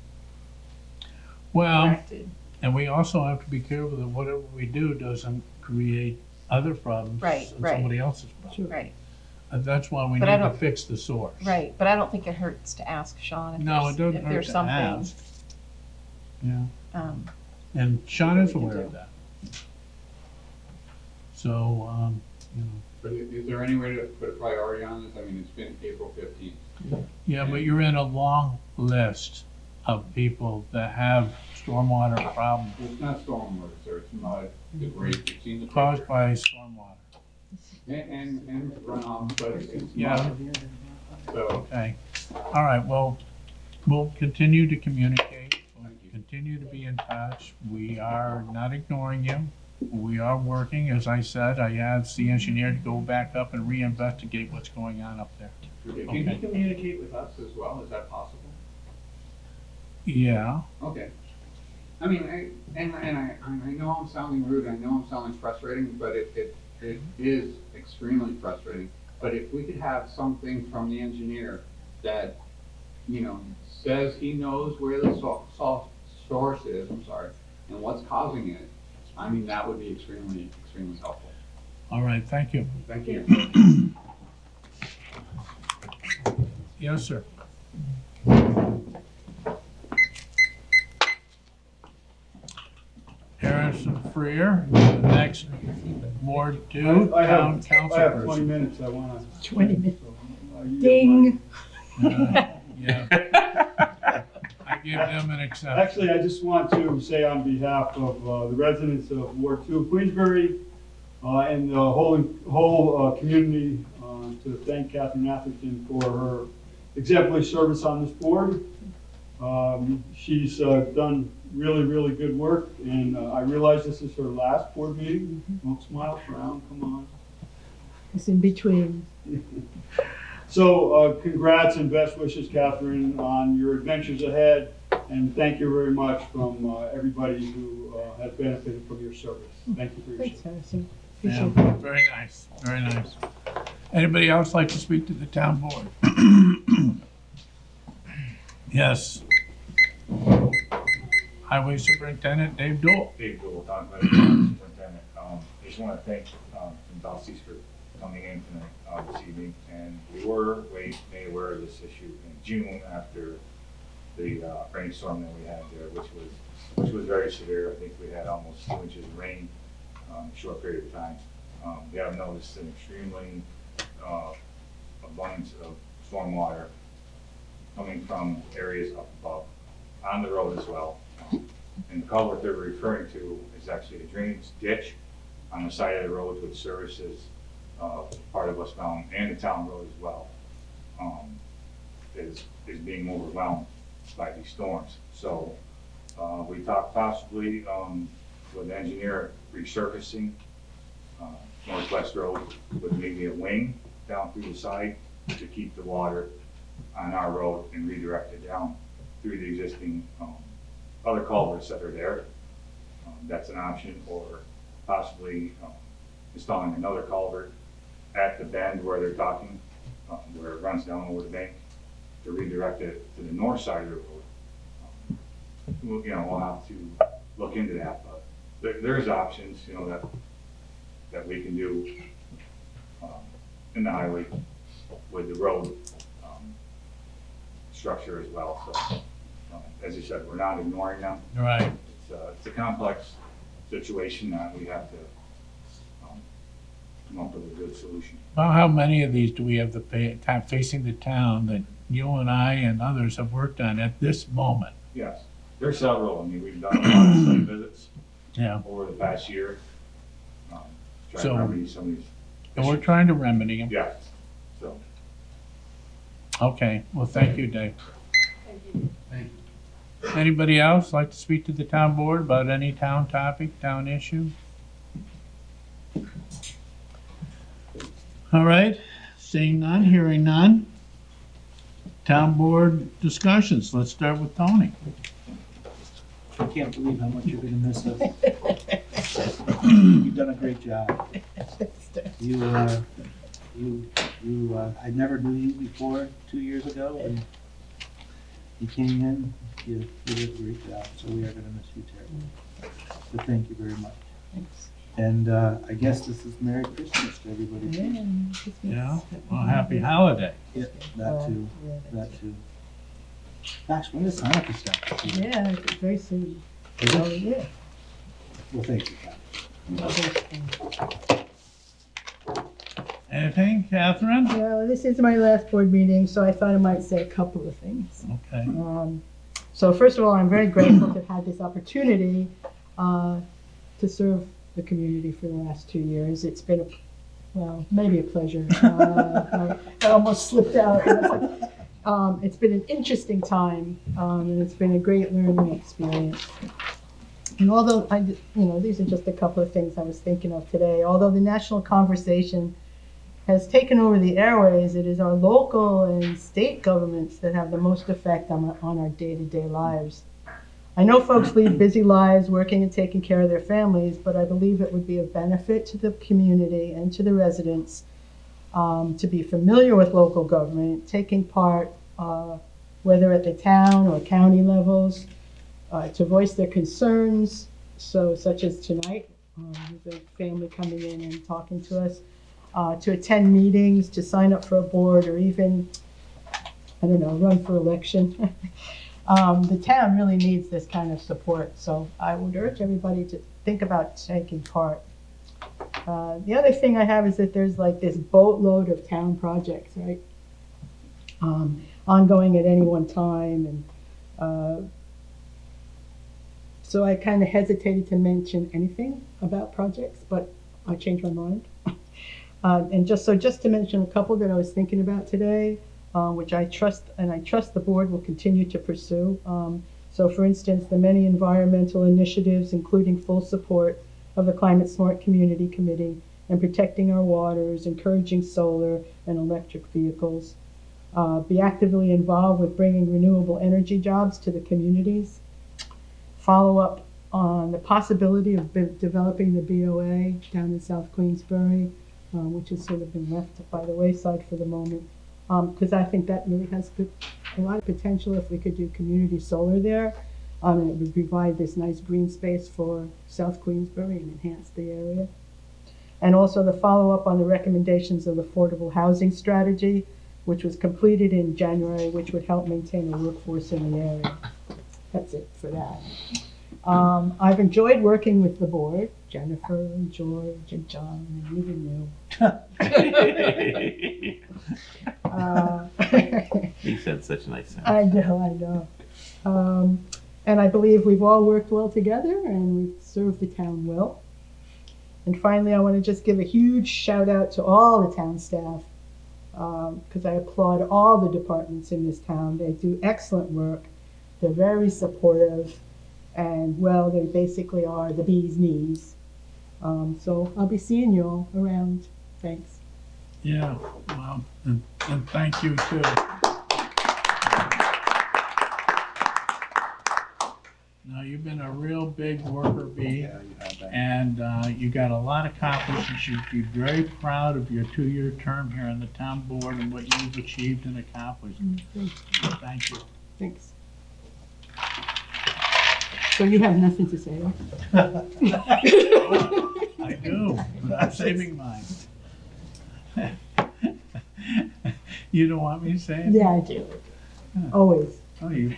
Well, directed? and we also have to be careful that whatever we do doesn't create other problems Right, and right. somebody else's problems. Right, That's why we But need I to don't- fix the source. right, but I don't think it hurts to ask Sean No, it if doesn't hurt there's to something. ask. Yeah, Um, and Sean is we can aware do. of that. So, you know, But is there any way to put a priority on this? I mean, it's been April 15th. yeah, but you're in a long list of people that have stormwater problems It's not stormwater, sir, it's mud, debris, you've seen the caused picture. by stormwater. And runoff, but it's Yeah. mud. So, Okay, all right, well, we'll continue to communicate, we'll Thank you. continue to be in touch. We are not ignoring you. We are working, as I said, I asked the engineer to go back up and reinvestigate what's going on up there. can Okay. you communicate with us as well? Is that possible? Yeah, Okay. I mean, I know I'm sounding rude, I know I'm sounding frustrating, but it is extremely frustrating. But if we could have something from the engineer that, you know, says he knows where the source is, and what's causing it, I mean, that would be extremely, extremely helpful. all right, thank you. Thank you. Yes, sir. Harrison Freer, the next Ward Two, I Town have Council 20 person. minutes I want to. 20 minutes. Ding. Yeah. I give them an exception. Actually, I just want to say on behalf of the residents of Ward 2 of Queensbury, and the whole community to thank Catherine Atherton for her exemplary service on this board. She's done really good work, and I realize this is her last board meeting. Don't smile, frown, come on. It's in between. So congrats and best wishes, Catherine, on your adventures ahead, and thank you very much from everybody who has benefited from your service. Thank you for your Thanks, service. Harrison. Yeah, Appreciate it. very nice, very nice. Anybody else like to speak to the town board? Yes. Highway Superintendent Dave Dool. Dave Dool, Town Highway Superintendent. I just want to thank Dulcie for coming in tonight, this evening. And we were made aware of this issue in June after the rainstorm that we had there, which was very severe. I think we had almost 2 inches of rain in a short period of time. We have noticed an extremely abundance of stormwater coming from areas up above, on the road as well. And the culvert they're referring to is actually a drainage ditch on the side of the road which services part of West Mountain and the town road as well, is being overwhelmed by these storms. So we talked possibly with the engineer resurfacing Northwest Road with maybe a wing down through the side to keep the water on our road and redirect it down through the existing other culverts that are there. That's an option, or possibly installing another culvert at the bend where they're talking, where it runs down over the bank, to redirect it to the north side of the road. We'll have to look into that, but there's options, that we can do in the highway with the road structure as well. So, as you said, we're not ignoring them. Right. It's a complex situation that we have to come up with a good solution. Well, how many of these do we have facing the town that you and I and others have worked on at this moment? Yes, there's several. I mean, we've done a lot of site visits over the past year. Trying to remedy some of these And we're trying to remedy them. Yeah. So. Okay, well, thank you, Dave. Thank you. Thank you. Anybody else like to speak to the town board about any town topic, town issue? All right, seeing none, hearing none. Town board discussions. Let's start with Tony. I can't believe how much you're gonna miss us. You've done a great job. I never knew you before 2 years ago, and you came in, you did a great job, so we are gonna miss you terribly. So thank you very much. Thanks. And I guess this is Merry Christmas to everybody. Yeah, well, happy holiday. Yeah, that too, that too. Gosh, when does Hanukkah start? Yeah, it's very soon. Is Oh, it? yeah. Well, thank you, Pat. Anything, Catherine? Well, this is my last board meeting, so I thought I might say a couple of things. Okay. So first of all, I'm very grateful to have had this opportunity to serve the community for the last 2 years. It's been, maybe a pleasure. I almost slipped out. It's been an interesting time, and it's been a great learning experience. And although these are just a couple of things I was thinking of today. Although the national conversation has taken over the airways, it is our local and state governments that have the most effect on our day-to-day lives. I know folks lead busy lives working and taking care of their families, but I believe it would be of benefit to the community and to the residents to be familiar with local government, taking part, whether at the town or county levels, to voice their concerns, such as tonight, with a family coming in and talking to us, to attend meetings, to sign up for a board, or even, run for election. The town really needs this kind of support, so I would urge everybody to think about taking part. The other thing I have is that there's like this boatload of town projects, right? Ongoing at any one time, and so I kind of hesitated to mention anything about projects, but I changed my mind. And just to mention a couple that I was thinking about today, which I trust the board will continue to pursue. So for instance, the many environmental initiatives, including full support of the Climate Smart Community Committee and protecting our waters, encouraging solar and electric vehicles. Be actively involved with bringing renewable energy jobs to the communities. Follow up on the possibility of developing the BOA down in South Queensbury, which has sort of been left by the wayside for the moment. Because I think that really has a lot of potential if we could do community solar there. And it would provide this nice green space for South Queensbury and enhance the area. And also the follow-up on the recommendations of the affordable housing strategy, which was completed in January, which would help maintain a workforce in the area. That's it for that. I've enjoyed working with the board, Jennifer and George and John and even you. He said such nice things. I know. And I believe we've all worked well together and we've served the town well. And finally, I want to just give a huge shout out to all the town staff, because I applaud all the departments in this town. They do excellent work. They're very supportive, and well, they basically are the bee's knees. So I'll be seeing you all around. Thanks. Yeah, well, and thank you too. Now, you've been a real big worker bee, Yeah, you have that. and you got a lot accomplished. You should be very proud of your 2-year term here on the town board and what you've achieved and accomplished. So thank you. Thanks. So you have nothing to say? I do, but I'm saving mine. You don't want me to say it? Yeah, I do. Always. Oh, you're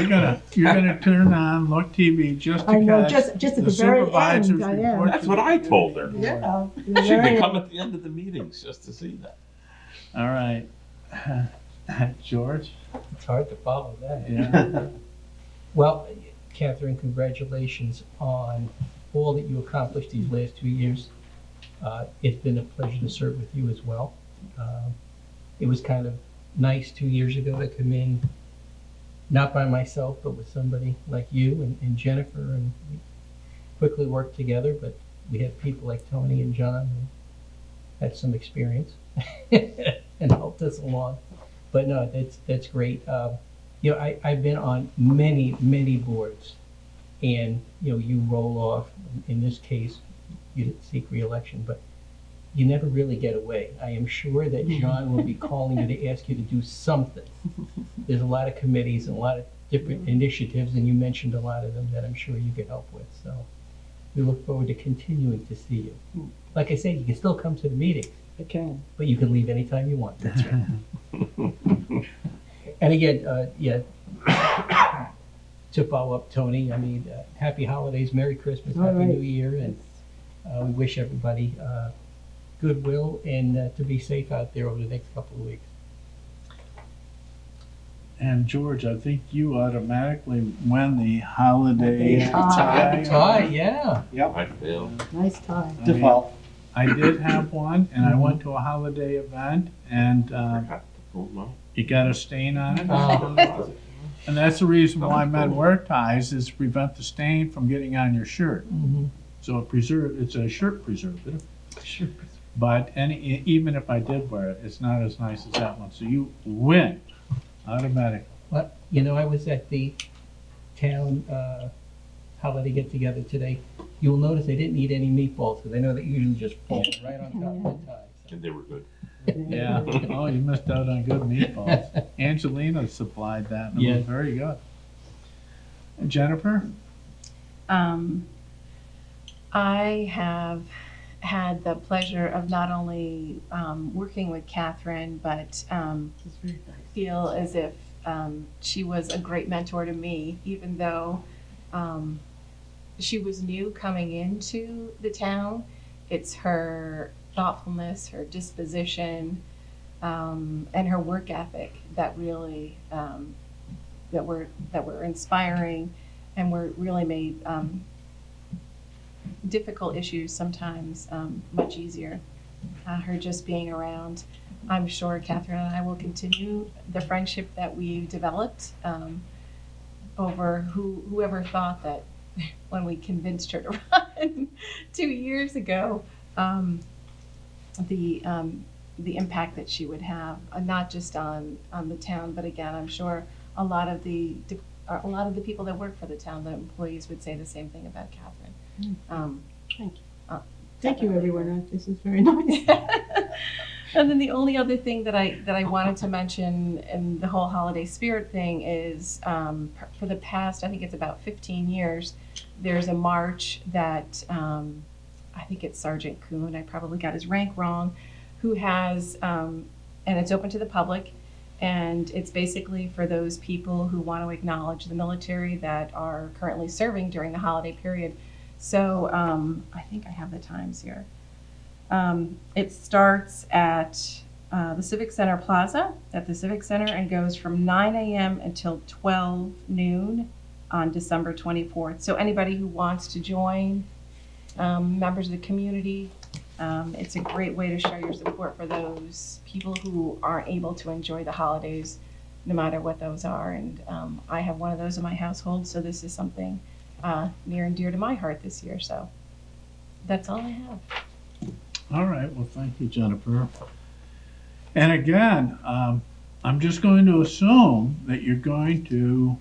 gonna turn on, look TV just I know, because just at the the very supervisors end, I am. report That's to what the I committee. told her. Yeah. She could come at the end of the meetings just to see that. All right. George? It's hard to follow that. Yeah. Well, Catherine, congratulations on all that you accomplished these last 2 years. It's been a pleasure to serve with you as well. It was kind of nice 2 years ago to come in, not by myself, but with somebody like you and Jennifer, and we quickly worked together, but we had people like Tony and John who had some experience and helped us along. But no, that's great. You know, I've been on many boards, and you know, you roll off. In this case, you didn't seek re-election, but you never really get away. I am sure that John will be calling you to ask you to do something. There's a lot of committees and a lot of different initiatives, and you mentioned a lot of them that I'm sure you could help with. So we look forward to continuing to see you. Like I said, you can still come to the meetings. I can. But you can leave anytime you want. That's right. And again, yeah, to follow up, Tony, I mean, happy holidays, Merry Christmas, All Happy right. New Year, and we wish everybody goodwill and to be safe out there over the next couple of weeks. And George, I think you automatically win the holiday Tie. Tie, yeah. I feel. Nice tie. I mean, Default. I did have one, and I went to a holiday event, and you got a stain on it. Oh. And that's the reason why men wear ties, is to prevent the stain from getting on your shirt. Mhm. So it's a shirt preservative. But even if I did wear it, it's not as nice as that one. So you win automatically. Well, you know, I was at the town holiday get-together today. You'll notice they didn't eat any meatballs, because I know that usually just fall right on top of the tie. So. And they were good. Yeah. Oh, you missed out on good meatballs. Angelina supplied that, and it Yeah. was very good. And Jennifer? I have had the pleasure of not only working with Catherine, but feel as if she was a great mentor to me, even though she was new coming into the town. It's her thoughtfulness, her disposition, and her work ethic that really that were inspiring, and were really made difficult issues sometimes much easier. Her just being around. I'm sure Catherine and I will continue the friendship that we developed over whoever thought that when we convinced her to run 2 years ago, the impact that she would have, not just on the town, but again, I'm sure a lot of the people that work for the town, the employees, would say the same thing about Catherine. Thank you. Thank you, everyone. This is very nice. And then the only other thing that I wanted to mention in the whole holiday spirit thing is for the past, I think it's about 15 years, there's a march that I think it's Sergeant Kuhn, I probably got his rank wrong, who has, and it's open to the public, and it's basically for those people who want to acknowledge the military that are currently serving during the holiday period. So I think I have the times here. It starts at the Civic Center Plaza, at the Civic Center, and goes from 9 a.m. until 12 noon on December 24th. So anybody who wants to join, members of the community, it's a great way to show your support for those people who aren't able to enjoy the holidays, no matter what those are. And I have one of those in my household, so this is something near and dear to my heart this year. So that's all I have. All right, well, thank you, Jennifer. And again, I'm just going to assume that you're going to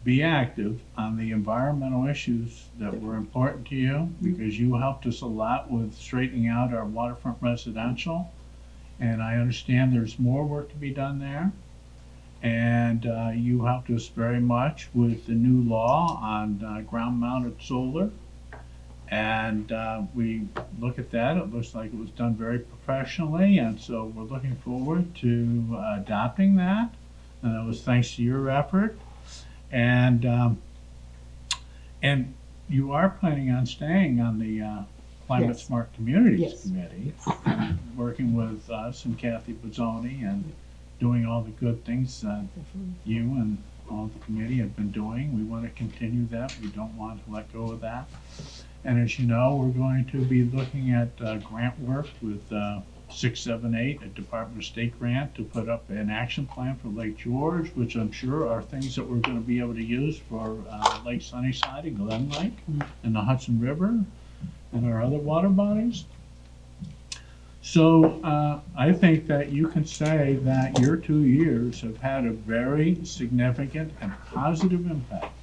be active on the environmental issues that were important to you, because you helped us a lot with straightening out our waterfront residential. And I understand there's more work to be done there. And you helped us very much with the new law on ground-mounted solar. And we look at that, it looks like it was done very professionally, and so we're looking forward to adopting that. And it was thanks to your effort. And you are planning on staying on the Climate Yes. Smart Communities Yes. Committee, working with us and Kathy Bozzoni and doing all the good things that you and all the committee have been doing. We want to continue that. We don't want to let go of that. And as you know, we're going to be looking at grant work with 678, a Department of State grant, to put up an action plan for Lake George, which I'm sure are things that we're going to be able to use for Lake Sunnyside and Glen Lake and the Hudson River and our other water bodies. So I think that you can say that your 2 years have had a very significant and positive impact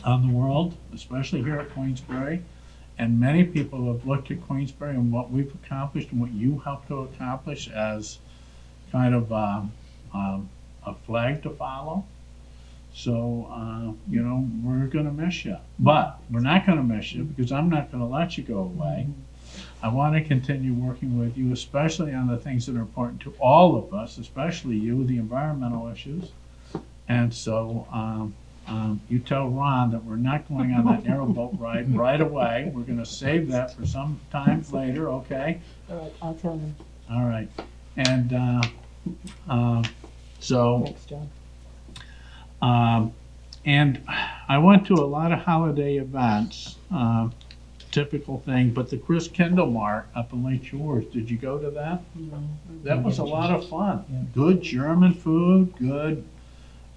on the world, especially here at Queensbury. And many people have looked at Queensbury and what we've accomplished and what you helped to accomplish as kind of a flag to follow. So, you know, we're going to miss you. But we're not going to miss you because I'm not going to let you go away. I want to continue working with you, especially on the things that are important to all of us, especially you, the environmental issues. And so you tell Ron that we're not going on that narrowboat ride right away. We're going to save that for some time later, okay? All right, I'll tell him. All right. And so, Thanks, John. and I went to a lot of holiday events, typical thing, but the Chris Kendall Mart up in Lake George, did you go to that? No. That was a lot of fun. Good German food, good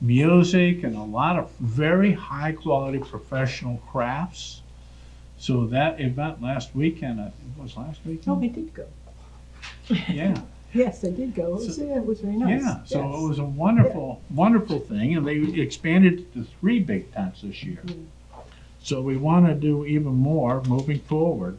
music, and a lot of very high quality professional crafts. So that event last weekend, I think it was last weekend? Oh, I did go. Yeah. Yes, I did go. It was very nice. Yeah, so Yes. it was a wonderful, wonderful thing, and they expanded it to 3 big tents this year. So we want to do even more moving forward.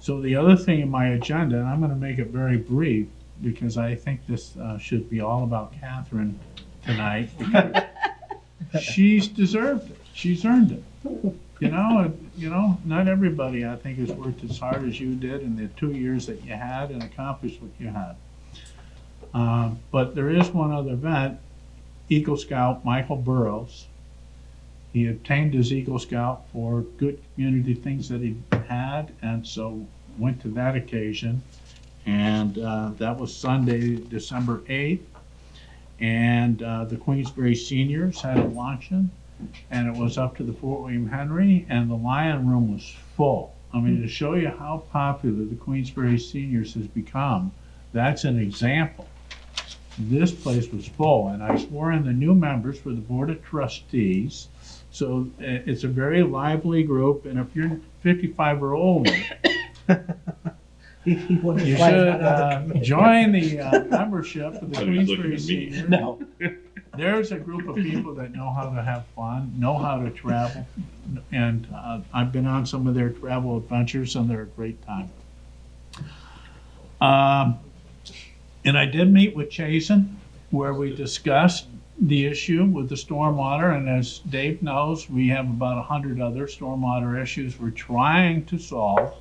So the other thing in my agenda, and I'm going to make it very brief, because I think this should be all about Catherine tonight, because she's deserved it. She's earned it. You know, not everybody, I think, has worked as hard as you did in the 2 years that you had and accomplished what you had. But there is one other event. Eagle Scout Michael Burrows, he obtained his Eagle Scout for good community things that he had, and so went to that occasion. And that was Sunday, December 8th. And the Queensbury seniors had a luncheon, and it was up to the Fort William Henry, and the Lion Room was full. I mean, to show you how popular the Queensbury seniors has become, that's an example. This place was full, and I swore in the new members for the Board of Trustees. So it's a very lively group, and if you're 55 or older, you should join the membership of the Queensbury seniors. No. There's a group of people that know how to have fun, know how to travel, and I've been on some of their travel adventures, and they're a great time. And I did meet with Jason, where we discussed the issue with the stormwater, and as Dave knows, we have about 100 other stormwater issues we're trying to solve.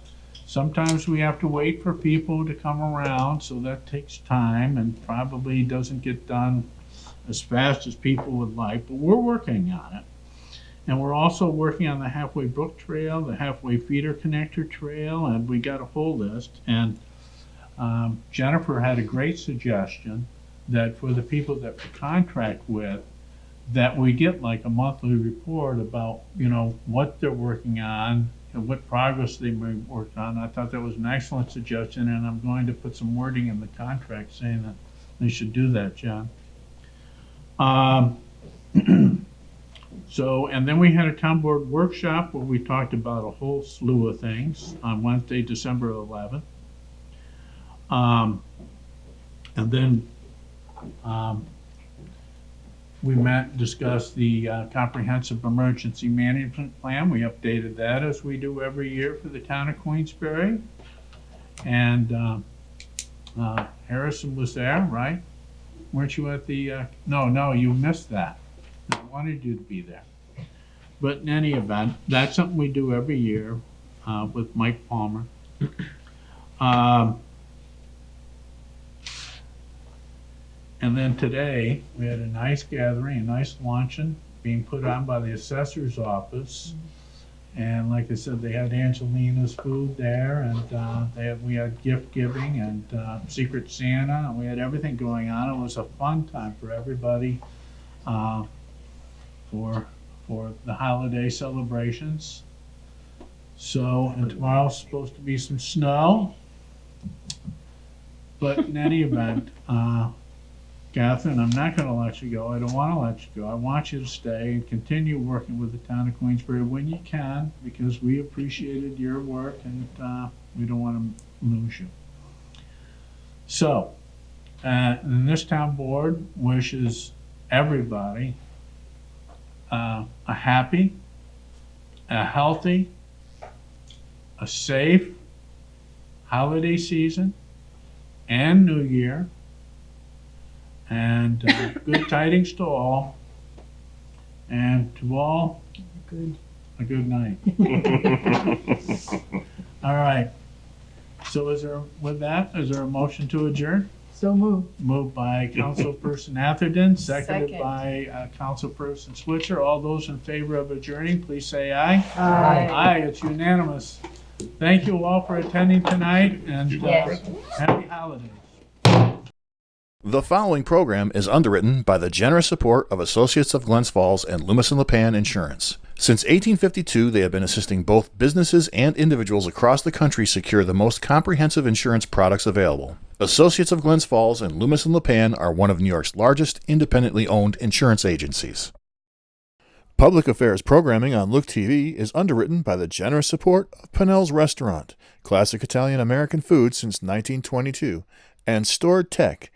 Sometimes we have to wait for people to come around, so that takes time and probably doesn't get done as fast as people would like, but we're working on it. And we're also working on the Halfway Brook Trail, the Halfway Feeder Connector Trail, and we got a whole list. And Jennifer had a great suggestion that for the people that we contract with, that we get like a monthly report about, you know, what they're working on and what progress they may work on. I thought that was an excellent suggestion, and I'm going to put some wording in the contract saying that they should do that, John. So, and then we had a town board workshop where we talked about a whole slew of things on Wednesday, December 11th. And then we met, discussed the comprehensive emergency management plan. We updated that as we do every year for the town of Queensbury. And Harrison was there, right? Weren't you at the, no, you missed that. I wanted you to be there. But in any event, that's something we do every year with Mike Palmer. And then today, we had a nice gathering, a nice luncheon being put on by the assessor's office. And like I said, they had Angelina's food there, and we had gift giving and Secret Santa, and we had everything going on. It was a fun time for everybody for the holiday celebrations. So, and tomorrow's supposed to be some snow. But in any event, Catherine, I'm not going to let you go. I don't want to let you go. I want you to stay and continue working with the town of Queensbury when you can, because we appreciated your work, and we don't want to lose you. So, and this town board wishes everybody a happy, a healthy, a safe holiday season and New Year. And good tidings to all, and to all, a good night. All right. So is there a motion to adjourn? So moved. Moved by Councilperson Atherton, seconded Second. by Councilperson Switzer. All those in favor of adjourning, please say aye. Aye. Aye, it's unanimous. Thank you all for attending tonight, and Yes. happy holidays. The following program is underwritten by the generous support of Associates of Glens Falls and Loomis and Lipan Insurance. Since 1852, they have been assisting both businesses and individuals across the country secure the most comprehensive insurance products available. Associates of Glens Falls and Loomis and Lipan are one of New York's largest independently owned insurance agencies. Public Affairs programming on Look TV is underwritten by the generous support of Pinnell's Restaurant, classic Italian-American food since 1922, and Stored Tech,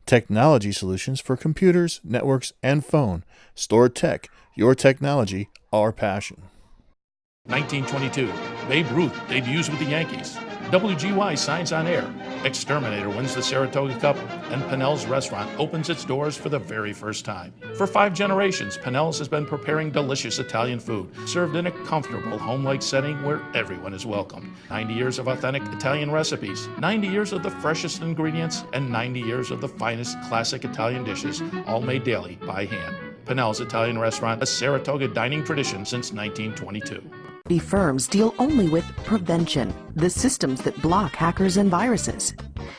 technology solutions for computers, networks, and phone. Stored Tech, your technology, our passion. 1922, Babe Ruth debuts with the Yankees. WGY signs on air. Exterminator wins the Saratoga Cup, and Pinnell's Restaurant opens its doors for the very first time. For 5 generations, Pinnell's has been preparing delicious Italian food, served in a comfortable home-like setting where everyone is welcome. 90 years of authentic Italian recipes, 90 years of the freshest ingredients, and 90 years of the finest classic Italian dishes, all made daily by hand. Pinnell's Italian Restaurant, a Saratoga dining tradition since 1922. Firms deal only with prevention, the systems that block hackers and viruses.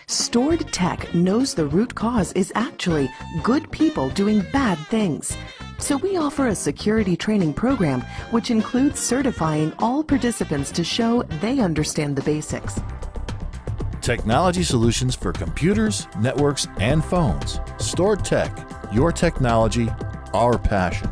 Stored Tech knows the root cause is actually good people doing bad things. So we offer a security training program which includes certifying all participants to show they understand the basics. Technology solutions for computers, networks, and phones. Stored Tech, your technology, our passion.